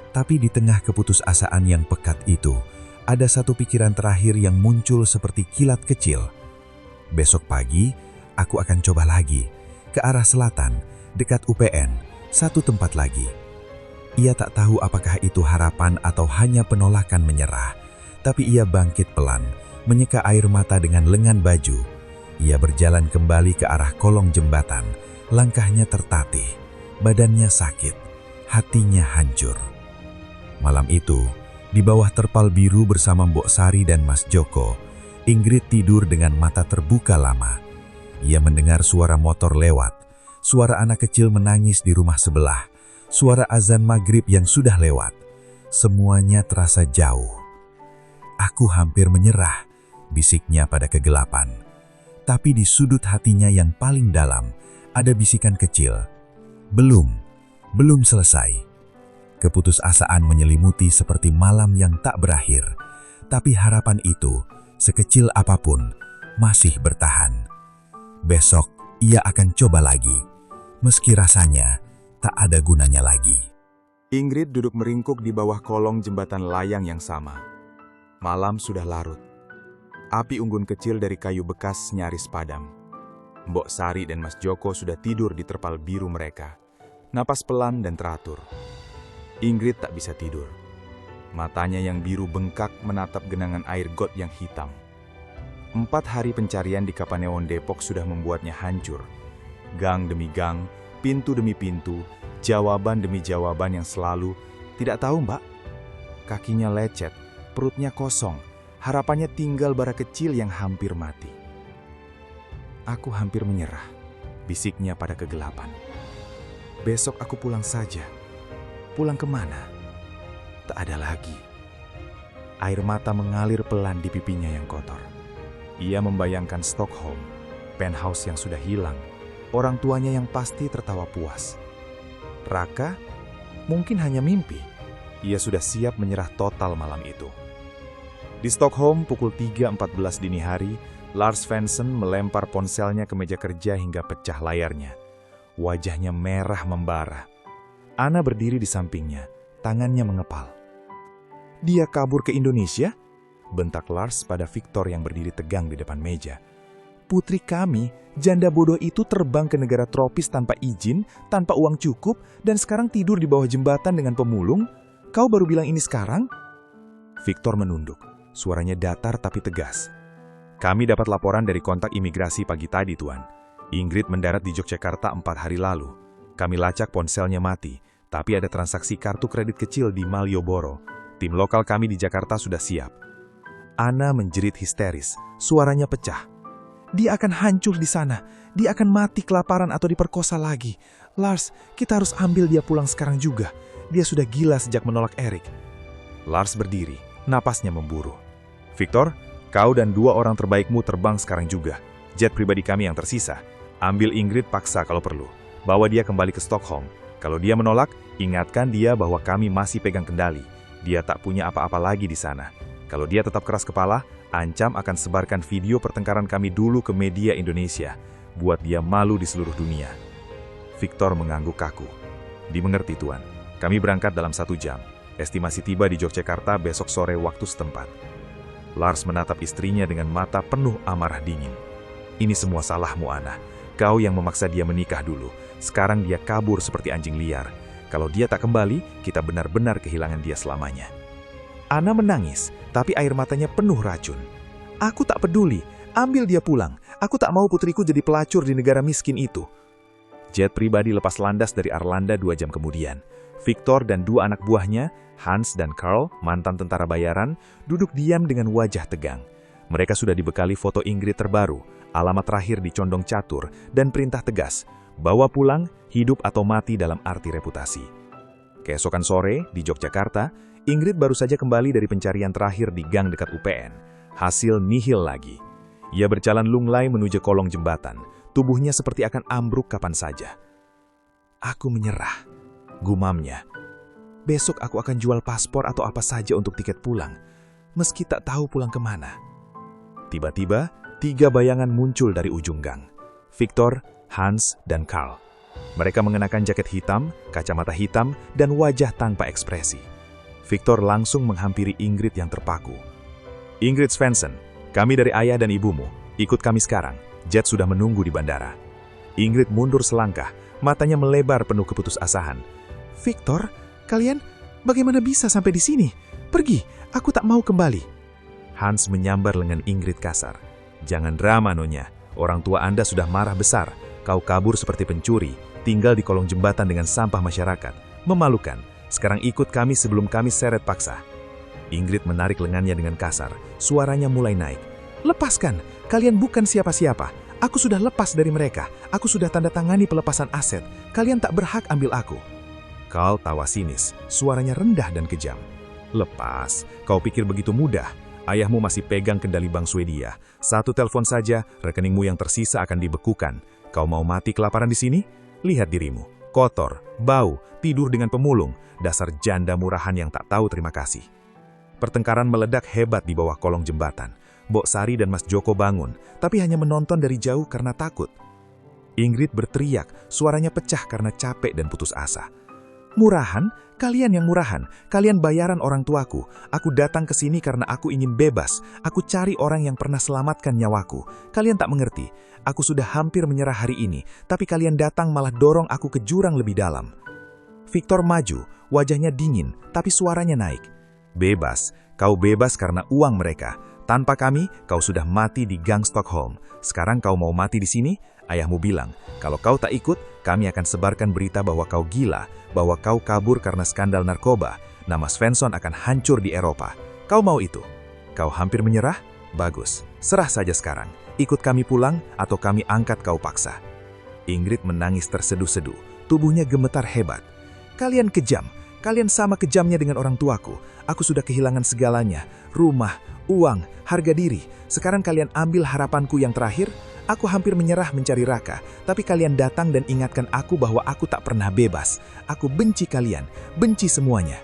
Tapi di tengah keputusasaan yang pekat itu, ada satu pikiran terakhir yang muncul seperti kilat kecil. "Besok pagi, aku akan coba lagi, ke arah selatan, dekat UPN, satu tempat lagi." Ia tak tahu apakah itu harapan atau hanya penolakan menyerah, tapi ia bangkit pelan, menyeka air mata dengan lengan baju. Ia berjalan kembali ke arah kolong jembatan, langkahnya tertatih, badannya sakit, hatinya hancur. Malam itu, di bawah terpal biru bersama Mbok Sari dan Mas Joko, Ingrid tidur dengan mata terbuka lama. Ia mendengar suara motor lewat, suara anak kecil menangis di rumah sebelah, suara azan maghrib yang sudah lewat. Semuanya terasa jauh. "Aku hampir menyerah," bisiknya pada kegelapan. Tapi di sudut hatinya yang paling dalam, ada bisikan kecil. Belum selesai." Keputusasaan menyelimuti seperti malam yang tak berakhir, tapi harapan itu, sekecil apapun, masih bertahan. Besok ia akan coba lagi, meski rasanya tak ada gunanya lagi. Ingrid duduk meringkuk di bawah kolong jembatan layang yang sama. Malam sudah larut. Api unggun kecil dari kayu bekas nyaris padam. Mbok Sari dan Mas Joko sudah tidur di terpal biru mereka. Napas pelan dan teratur. Ingrid tak bisa tidur. Matanya yang biru bengkak menatap genangan air got yang hitam. 4 hari pencarian di Kapanewon Depok sudah membuatnya hancur. Gang demi gang, pintu demi pintu, jawaban demi jawaban yang selalu, "Tidak tahu, Mbak." Kakinya lecet, perutnya kosong, harapannya tinggal bara kecil yang hampir mati. "Aku hampir menyerah," bisiknya pada kegelapan. "Besok aku pulang saja." Pulang kemana? Tak ada lagi. Air mata mengalir pelan di pipinya yang kotor. Ia membayangkan Stockholm, penthouse yang sudah hilang, orang tuanya yang pasti tertawa puas. Raka? Mungkin hanya mimpi. Ia sudah siap menyerah total malam itu. Di Stockholm pukul 3.14 dini hari, Lars Svensson melempar ponselnya ke meja kerja hingga pecah layarnya. Wajahnya merah membara. Anna berdiri di sampingnya, tangannya mengepal. "Dia kabur ke Indonesia?" bentak Lars pada Victor yang berdiri tegang di depan meja. "Putri kami, janda bodoh itu terbang ke negara tropis tanpa izin, tanpa uang cukup, dan sekarang tidur di bawah jembatan dengan pemulung? Kau baru bilang ini sekarang?" Victor menunduk, suaranya datar tapi tegas. "Kami dapat laporan dari kontak imigrasi pagi tadi, Tuan. Ingrid mendarat di Yogyakarta 4 hari lalu. Kami lacak ponselnya mati, tapi ada transaksi kartu kredit kecil di Malioboro. Tim lokal kami di Jakarta sudah siap." Anna menjerit histeris, suaranya pecah. "Dia akan hancur di sana. Dia akan mati kelaparan atau diperkosa lagi. Lars, kita harus ambil dia pulang sekarang juga. Dia sudah gila sejak menolak Erik." Lars berdiri, napasnya memburu. "Victor, kau dan 2 orang terbaikmu terbang sekarang juga. Jet pribadi kami yang tersisa. Ambil Ingrid paksa kalau perlu. Bawa dia kembali ke Stockholm. Kalau dia menolak, ingatkan dia bahwa kami masih pegang kendali. Dia tak punya apa-apa lagi di sana. Kalau dia tetap keras kepala, ancam akan sebarkan video pertengkaran kami dulu ke media Indonesia. Buat dia malu di seluruh dunia." Victor mengangguk kaku. "Dimengerti, Tuan. Kami berangkat dalam 1 jam. Estimasi tiba di Yogyakarta besok sore waktu setempat." Lars menatap istrinya dengan mata penuh amarah dingin. "Ini semua salahmu, Anna. Kau yang memaksa dia menikah dulu. Sekarang dia kabur seperti anjing liar. Kalau dia tak kembali, kita benar-benar kehilangan dia selamanya." Anna menangis, tapi air matanya penuh racun. "Aku tak peduli. Ambil dia pulang. Aku tak mau putriku jadi pelacur di negara miskin itu." Jet pribadi lepas landas dari Arlanda 2 jam kemudian. Victor dan 2 anak buahnya, Hans dan Carl, mantan tentara bayaran, duduk diam dengan wajah tegang. Mereka sudah dibekali foto Ingrid terbaru, alamat terakhir di Condong Catur, dan perintah tegas, bawa pulang, hidup atau mati dalam arti reputasi. Keesokan sore, di Yogyakarta, Ingrid baru saja kembali dari pencarian terakhir di gang dekat UPN. Hasil nihil lagi. Ia berjalan lunglai menuju kolong jembatan, tubuhnya seperti akan ambruk kapan saja. "Aku menyerah," gumamnya. "Besok aku akan jual paspor atau apa saja untuk tiket pulang, meski tak tahu pulang kemana." Tiba-tiba, 3 bayangan muncul dari ujung gang. Victor, Hans, dan Carl. Mereka mengenakan jaket hitam, kacamata hitam, dan wajah tanpa ekspresi. Victor langsung menghampiri Ingrid yang terpaku. "Ingrid Svensson, kami dari ayah dan ibumu. Ikut kami sekarang. Jet sudah menunggu di bandara." Ingrid mundur selangkah, matanya melebar penuh keputusasaan. "Victor, kalian bagaimana bisa sampai di sini? Pergi, aku tak mau kembali." Hans menyambar lengan Ingrid kasar. "Jangan drama, Nyonya. Orang tua Anda sudah marah besar. Kau kabur seperti pencuri, tinggal di kolong jembatan dengan sampah masyarakat. Memalukan. Sekarang ikut kami sebelum kami seret paksa." Ingrid menarik lengannya dengan kasar. Suaranya mulai naik. "Lepaskan. Kalian bukan siapa-siapa. Aku sudah lepas dari mereka. Aku sudah tanda tangani pelepasan aset. Kalian tak berhak ambil aku." Carl tawa sinis. Suaranya rendah dan kejam. "Lepas? Kau pikir begitu mudah? Ayahmu masih pegang kendali Bank Swedia. 1 telepon saja, rekeningmu yang tersisa akan dibekukan. Kau mau mati kelaparan di sini? Lihat dirimu. Kotor, bau, tidur dengan pemulung, dasar janda murahan yang tak tahu terima kasih. Pertengkaran meledak hebat di bawah kolong jembatan. Mbok Sari dan Mas Joko bangun, tapi hanya menonton dari jauh karena takut. Ingrid berteriak, suaranya pecah karena capek dan putus asa. Murahan? Kalian yang murahan. Kalian bayaran orang tuaku. Aku datang ke sini karena aku ingin bebas. Aku cari orang yang pernah selamatkan nyawaku. Kalian tak mengerti. Aku sudah hampir menyerah hari ini, tapi kalian datang malah dorong aku ke jurang lebih dalam. Victor maju, wajahnya dingin, tapi suaranya naik. Bebas. Kau bebas karena uang mereka. Tanpa kami, kau sudah mati di gang Stockholm. Sekarang kau mau mati di sini? Ayahmu bilang, kalau kau tak ikut, kami akan sebarkan berita bahwa kau gila, bahwa kau kabur karena skandal narkoba. Nama Svensson akan hancur di Eropa. Kau mau itu? Kau hampir menyerah? Bagus, serah saja sekarang. Ikut kami pulang atau kami angkat kau paksa. Ingrid menangis terseduh-seduh, tubuhnya gemetar hebat. Kalian kejam, kalian sama kejamnya dengan orang tuaku. Aku sudah kehilangan segalanya, rumah, uang, harga diri. Sekarang kalian ambil harapanku yang terakhir. Aku hampir menyerah mencari Raka, tapi kalian datang dan ingatkan aku bahwa aku tak pernah bebas. Aku benci kalian, benci semuanya.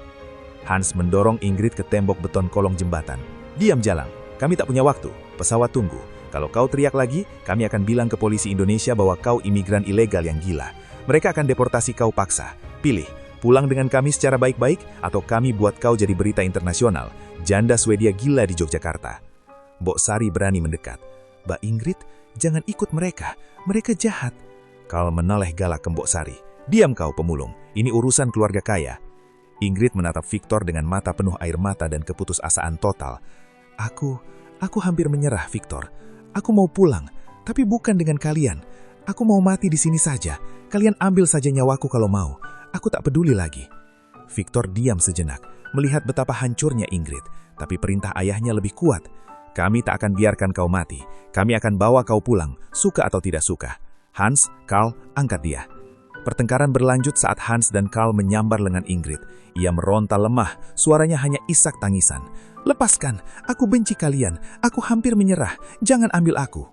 Hans mendorong Ingrid ke tembok beton kolong jembatan. Diam Jalang, kami tak punya waktu, pesawat tunggu. Kalau kau teriak lagi, kami akan bilang ke polisi Indonesia bahwa kau imigran ilegal yang gila. Mereka akan deportasi kau paksa. Pilih, pulang dengan kami secara baik-baik, atau kami buat kau jadi berita internasional. Janda Swedia gila di Yogyakarta. Mbok Sari berani mendekat. Mbak Ingrid, jangan ikut mereka. Mereka jahat. Karl menoleh galak ke Mbok Sari. Diam kau pemulung. Ini urusan keluarga kaya. Ingrid menatap Victor dengan mata penuh air mata dan keputusasaan total. Aku hampir menyerah, Victor. Aku mau pulang, tapi bukan dengan kalian. Aku mau mati di sini saja. Kalian ambil saja nyawaku kalau mau. Aku tak peduli lagi. Victor diam sejenak, melihat betapa hancurnya Ingrid. Tapi perintah ayahnya lebih kuat. Kami tak akan biarkan kau mati. Kami akan bawa kau pulang, suka atau tidak suka. Hans, Karl, angkat dia. Pertengkaran berlanjut saat Hans dan Karl menyambar lengan Ingrid. Ia meronta lemah, suaranya hanya isak tangisan. Lepaskan, aku benci kalian. Aku hampir menyerah. Jangan ambil aku.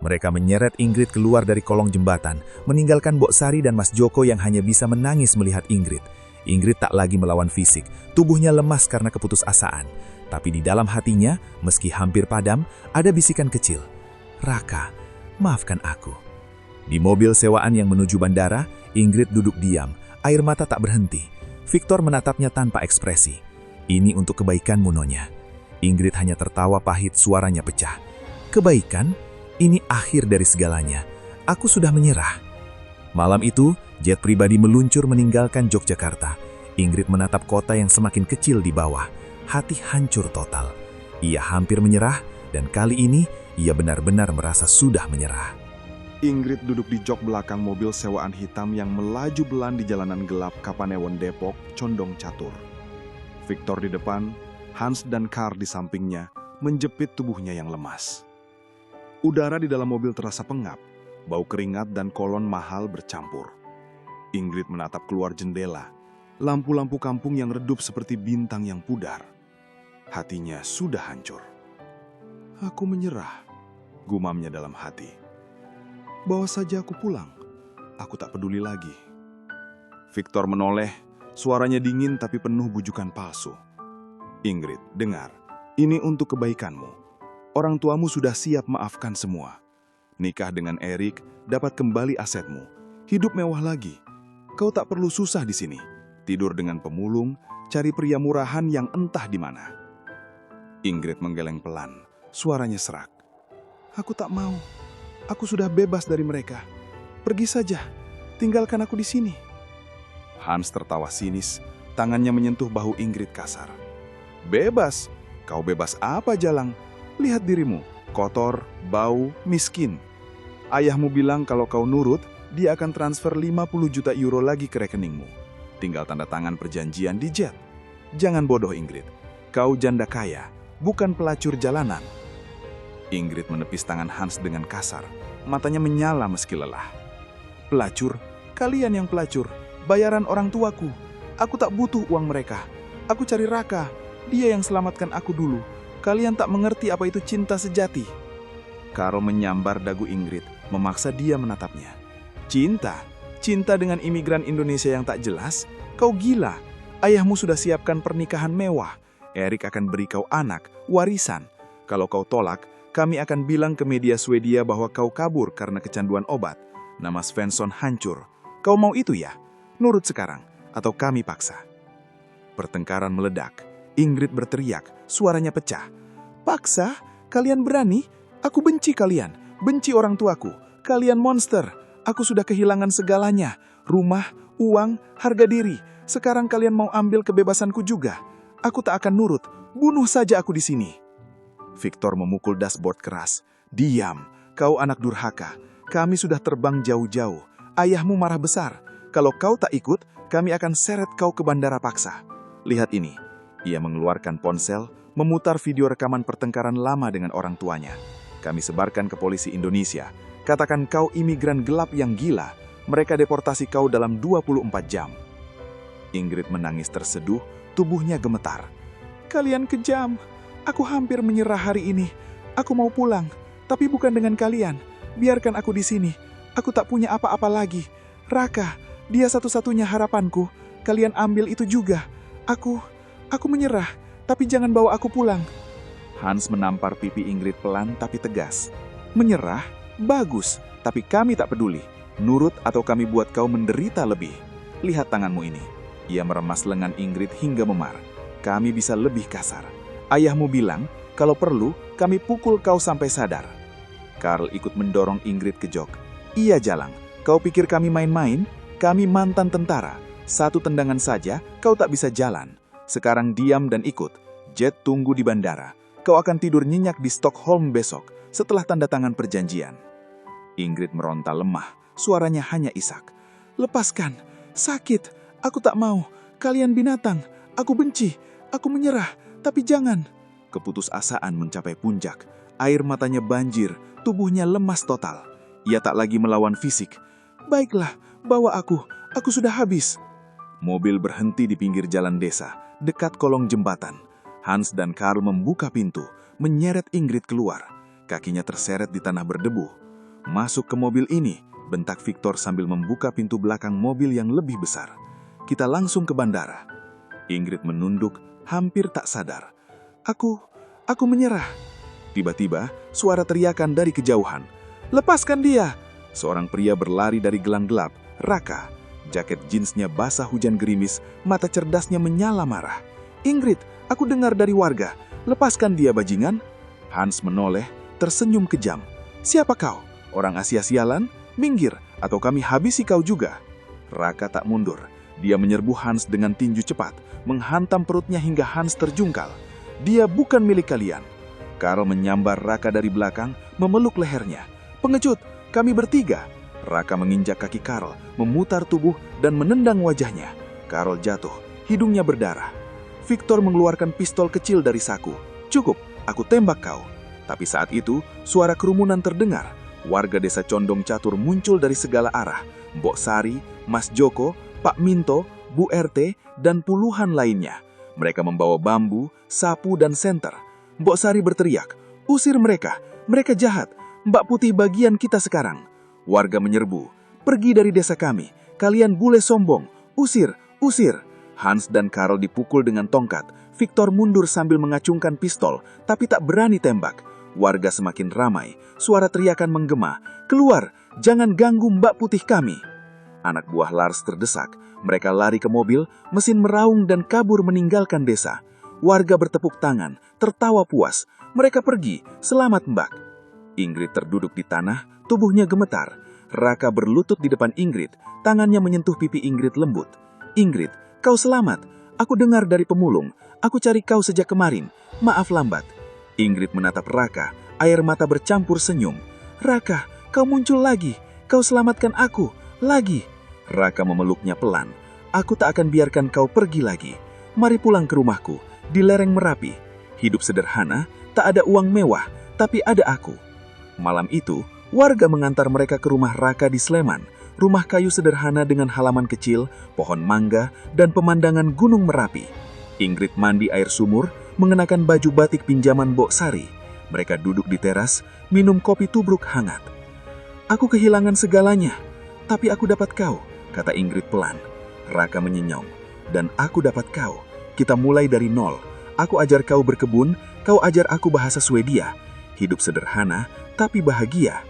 Mereka menyeret Ingrid keluar dari kolong jembatan, meninggalkan Mbok Sari dan Mas Joko yang hanya bisa menangis melihat Ingrid. Ingrid tak lagi melawan fisik, tubuhnya lemas karena keputusasaan. Tapi di dalam hatinya, meski hampir padam, ada bisikan kecil. Raka, maafkan aku. Di mobil sewaan yang menuju bandara, Ingrid duduk diam, air mata tak berhenti. Victor menatapnya tanpa ekspresi. Ini untuk kebaikanmu, Nyonya. Ingrid hanya tertawa pahit, suaranya pecah. Kebaikan? Ini akhir dari segalanya. Aku sudah menyerah. Malam itu, jet pribadi meluncur meninggalkan Yogyakarta. Ingrid menatap kota yang semakin kecil di bawah. Hati hancur total. Ia hampir menyerah, dan kali ini ia benar-benar merasa sudah menyerah. Ingrid duduk di jok belakang mobil sewaan hitam yang melaju belan di jalanan gelap Kapanewon Depok, condong catur. Victor di depan, Hans dan Karl di sampingnya, menjepit tubuhnya yang lemas. Udara di dalam mobil terasa pengap, bau keringat dan kolon mahal bercampur. Ingrid menatap keluar jendela, lampu-lampu kampung yang redup seperti bintang yang pudar. Hatinya sudah hancur. Aku menyerah, gumamnya dalam hati. Bawa saja aku pulang, aku tak peduli lagi. Victor menoleh, suaranya dingin tapi penuh bujukan palsu. Ingrid, dengar, ini untuk kebaikanmu. Orang tuamu sudah siap maafkan semua. Nikah dengan Erik, dapat kembali asetmu. Hidup mewah lagi. Kau tak perlu susah di sini. Tidur dengan pemulung, cari pria murahan yang entah di mana. Ingrid menggeleng pelan, suaranya serak. Aku tak mau. Aku sudah bebas dari mereka. Pergi saja, tinggalkan aku di sini. Hans tertawa sinis, tangannya menyentuh bahu Ingrid kasar. Bebas? Kau bebas apa, Jalang? Lihat dirimu, kotor, bau, miskin. Ayahmu bilang kalau kau nurut, dia akan transfer 50 juta euro lagi ke rekeningmu. Tinggal tanda tangan perjanjian di jet. Jangan bodoh, Ingrid. Kau janda kaya, bukan pelacur jalanan. Ingrid menepis tangan Hans dengan kasar. Matanya menyala meski lelah. Pelacur? Kalian yang pelacur. Bayaran orang tuaku. Aku tak butuh uang mereka. Aku cari Raka. Dia yang selamatkan aku dulu. Kalian tak mengerti apa itu cinta sejati. Karl menyambar dagu Ingrid, memaksa dia menatapnya. Cinta? Cinta dengan imigran Indonesia yang tak jelas? Kau gila. Ayahmu sudah siapkan pernikahan mewah. Erik akan beri kau anak, warisan. Kalau kau tolak, kami akan bilang ke media Swedia bahwa kau kabur karena kecanduan obat. Nama Svensson hancur. Kau mau itu ya? Nurut sekarang, atau kami paksa. Pertengkaran meledak. Ingrid berteriak, suaranya pecah. Paksa? Kalian berani? Aku benci kalian. Benci orang tuaku. Kalian monster. Aku sudah kehilangan segalanya. Rumah, uang, harga diri. Sekarang kalian mau ambil kebebasanku juga. Aku tak akan nurut. Bunuh saja aku di sini. Victor memukul dashboard keras. Diam, kau anak durhaka. Kami sudah terbang jauh-jauh. Ayahmu marah besar. Kalau kau tak ikut, kami akan seret kau ke bandara paksa. Lihat ini. Ia mengeluarkan ponsel, memutar video rekaman pertengkaran lama dengan orang tuanya. Kami sebarkan ke polisi Indonesia. Katakan kau imigran gelap yang gila. Mereka deportasi kau dalam 24 jam. Ingrid menangis terseduh, tubuhnya gemetar. Kalian kejam. Aku hampir menyerah hari ini. Aku mau pulang, tapi bukan dengan kalian. Biarkan aku di sini. Aku tak punya apa-apa lagi. Raka, dia satu-satunya harapanku. Kalian ambil itu juga. Aku menyerah, tapi jangan bawa aku pulang. Hans menampar pipi Ingrid pelan tapi tegas. Menyerah? Bagus, tapi kami tak peduli. Nurut atau kami buat kau menderita lebih. Lihat tanganmu ini. Ia meremas lengan Ingrid hingga memar. Kami bisa lebih kasar. Ayahmu bilang, kalau perlu, kami pukul kau sampai sadar. Karl ikut mendorong Ingrid ke jok. Iya Jalang, kau pikir kami main-main? Kami mantan tentara. Satu tendangan saja, kau tak bisa jalan. Sekarang diam dan ikut. Jet tunggu di bandara. Kau akan tidur nyenyak di Stockholm besok, setelah tanda tangan perjanjian. Ingrid meronta lemah, suaranya hanya isak. Lepaskan, sakit, aku tak mau. Kalian binatang, aku benci, aku menyerah. Tapi jangan. Keputusasaan mencapai puncak. Air matanya banjir, tubuhnya lemas total. Ia tak lagi melawan fisik. Baiklah, bawa aku sudah habis. Mobil berhenti di pinggir jalan desa, dekat kolong jembatan. Hans dan Karl membuka pintu, menyeret Ingrid keluar. Kakinya terseret di tanah berdebu. Masuk ke mobil ini, bentak Victor sambil membuka pintu belakang mobil yang lebih besar. Kita langsung ke bandara. Ingrid menunduk, hampir tak sadar. Aku menyerah. Tiba-tiba, suara teriakan dari kejauhan. Lepaskan dia! Seorang pria berlari dari gelang gelap, Raka. Jaket jeansnya basah hujan gerimis, mata cerdasnya menyala marah. Ingrid, aku dengar dari warga. Lepaskan dia, bajingan. Hans menoleh, tersenyum kejam. Siapa kau? Orang Asia sialan? Minggir, atau kami habisi kau juga. Raka tak mundur. Dia menyerbu Hans dengan tinju cepat, menghantam perutnya hingga Hans terjungkal. Dia bukan milik kalian. Karl menyambar Raka dari belakang, memeluk lehernya. Pengecut, kami bertiga. Raka menginjak kaki Karl, memutar tubuh dan menendang wajahnya. Karl jatuh, hidungnya berdarah. Victor mengeluarkan pistol kecil dari saku. Cukup, aku tembak kau. Tapi saat itu, suara kerumunan terdengar. Warga desa Condong Catur muncul dari segala arah. Mbok Sari, Mas Joko, Pak Minto, Bu RT, dan puluhan lainnya. Mereka membawa bambu, sapu, dan senter. Mbok Sari berteriak, usir mereka jahat, Mbak Putih bagian kita sekarang. Warga menyerbu, pergi dari desa kami, kalian bule sombong, usir, usir. Hans dan Karl dipukul dengan tongkat. Victor mundur sambil mengacungkan pistol, tapi tak berani tembak. Warga semakin ramai, suara teriakan menggema, keluar, jangan ganggu Mbak Putih kami. Anak buah Lars terdesak, mereka lari ke mobil, mesin meraung dan kabur meninggalkan desa. Warga bertepuk tangan, tertawa puas. Mereka pergi, selamat Mbak. Ingrid terduduk di tanah, tubuhnya gemetar. Raka berlutut di depan Ingrid, tangannya menyentuh pipi Ingrid lembut. Ingrid, kau selamat. Aku dengar dari pemulung. Aku cari kau sejak kemarin. Maaf lambat. Ingrid menatap Raka, air mata bercampur senyum. Raka, kau muncul lagi. Kau selamatkan aku. Lagi. Raka memeluknya pelan. Aku tak akan biarkan kau pergi lagi. Mari pulang ke rumahku, di lereng Merapi. Hidup sederhana, tak ada uang mewah, tapi ada aku. Malam itu, warga mengantar mereka ke rumah Raka di Sleman. Rumah kayu sederhana dengan halaman kecil, pohon mangga, dan pemandangan Gunung Merapi. Ingrid mandi air sumur, mengenakan baju batik pinjaman Mbok Sari. Mereka duduk di teras, minum kopi tubruk hangat. Aku kehilangan segalanya, tapi aku dapat kau. kata Ingrid pelan. Raka menyenyum. Dan aku dapat kau. Kita mulai dari nol. Aku ajar kau berkebun, kau ajar aku bahasa Swedia. Hidup sederhana, tapi bahagia.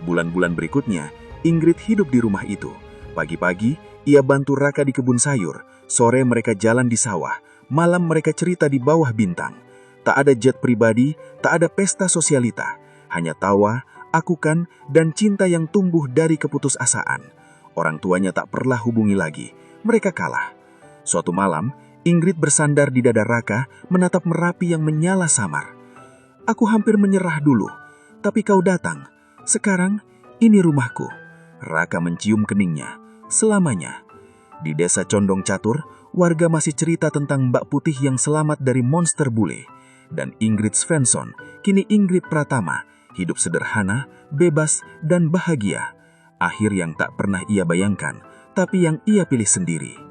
Bulan-bulan berikutnya, Ingrid hidup di rumah itu. Pagi-pagi, ia bantu Raka di kebun sayur. Sore mereka jalan di sawah. Malam mereka cerita di bawah bintang. Tak ada jet pribadi, tak ada pesta sosialita. Hanya tawa, akukan, dan cinta yang tumbuh dari keputusasaan. Orang tuanya tak pernah hubungi lagi. Mereka kalah. Suatu malam, Ingrid bersandar di dada Raka, menatap Merapi yang menyala samar. Aku hampir menyerah dulu, tapi kau datang. Sekarang, ini rumahku. Raka mencium keningnya. Selamanya. Di desa Condong Catur, warga masih cerita tentang Mbak Putih yang selamat dari monster bule. Dan Ingrid Svensson, kini Ingrid Pratama, hidup sederhana, bebas, dan bahagia. Akhir yang tak pernah ia bayangkan, tapi yang ia pilih sendiri.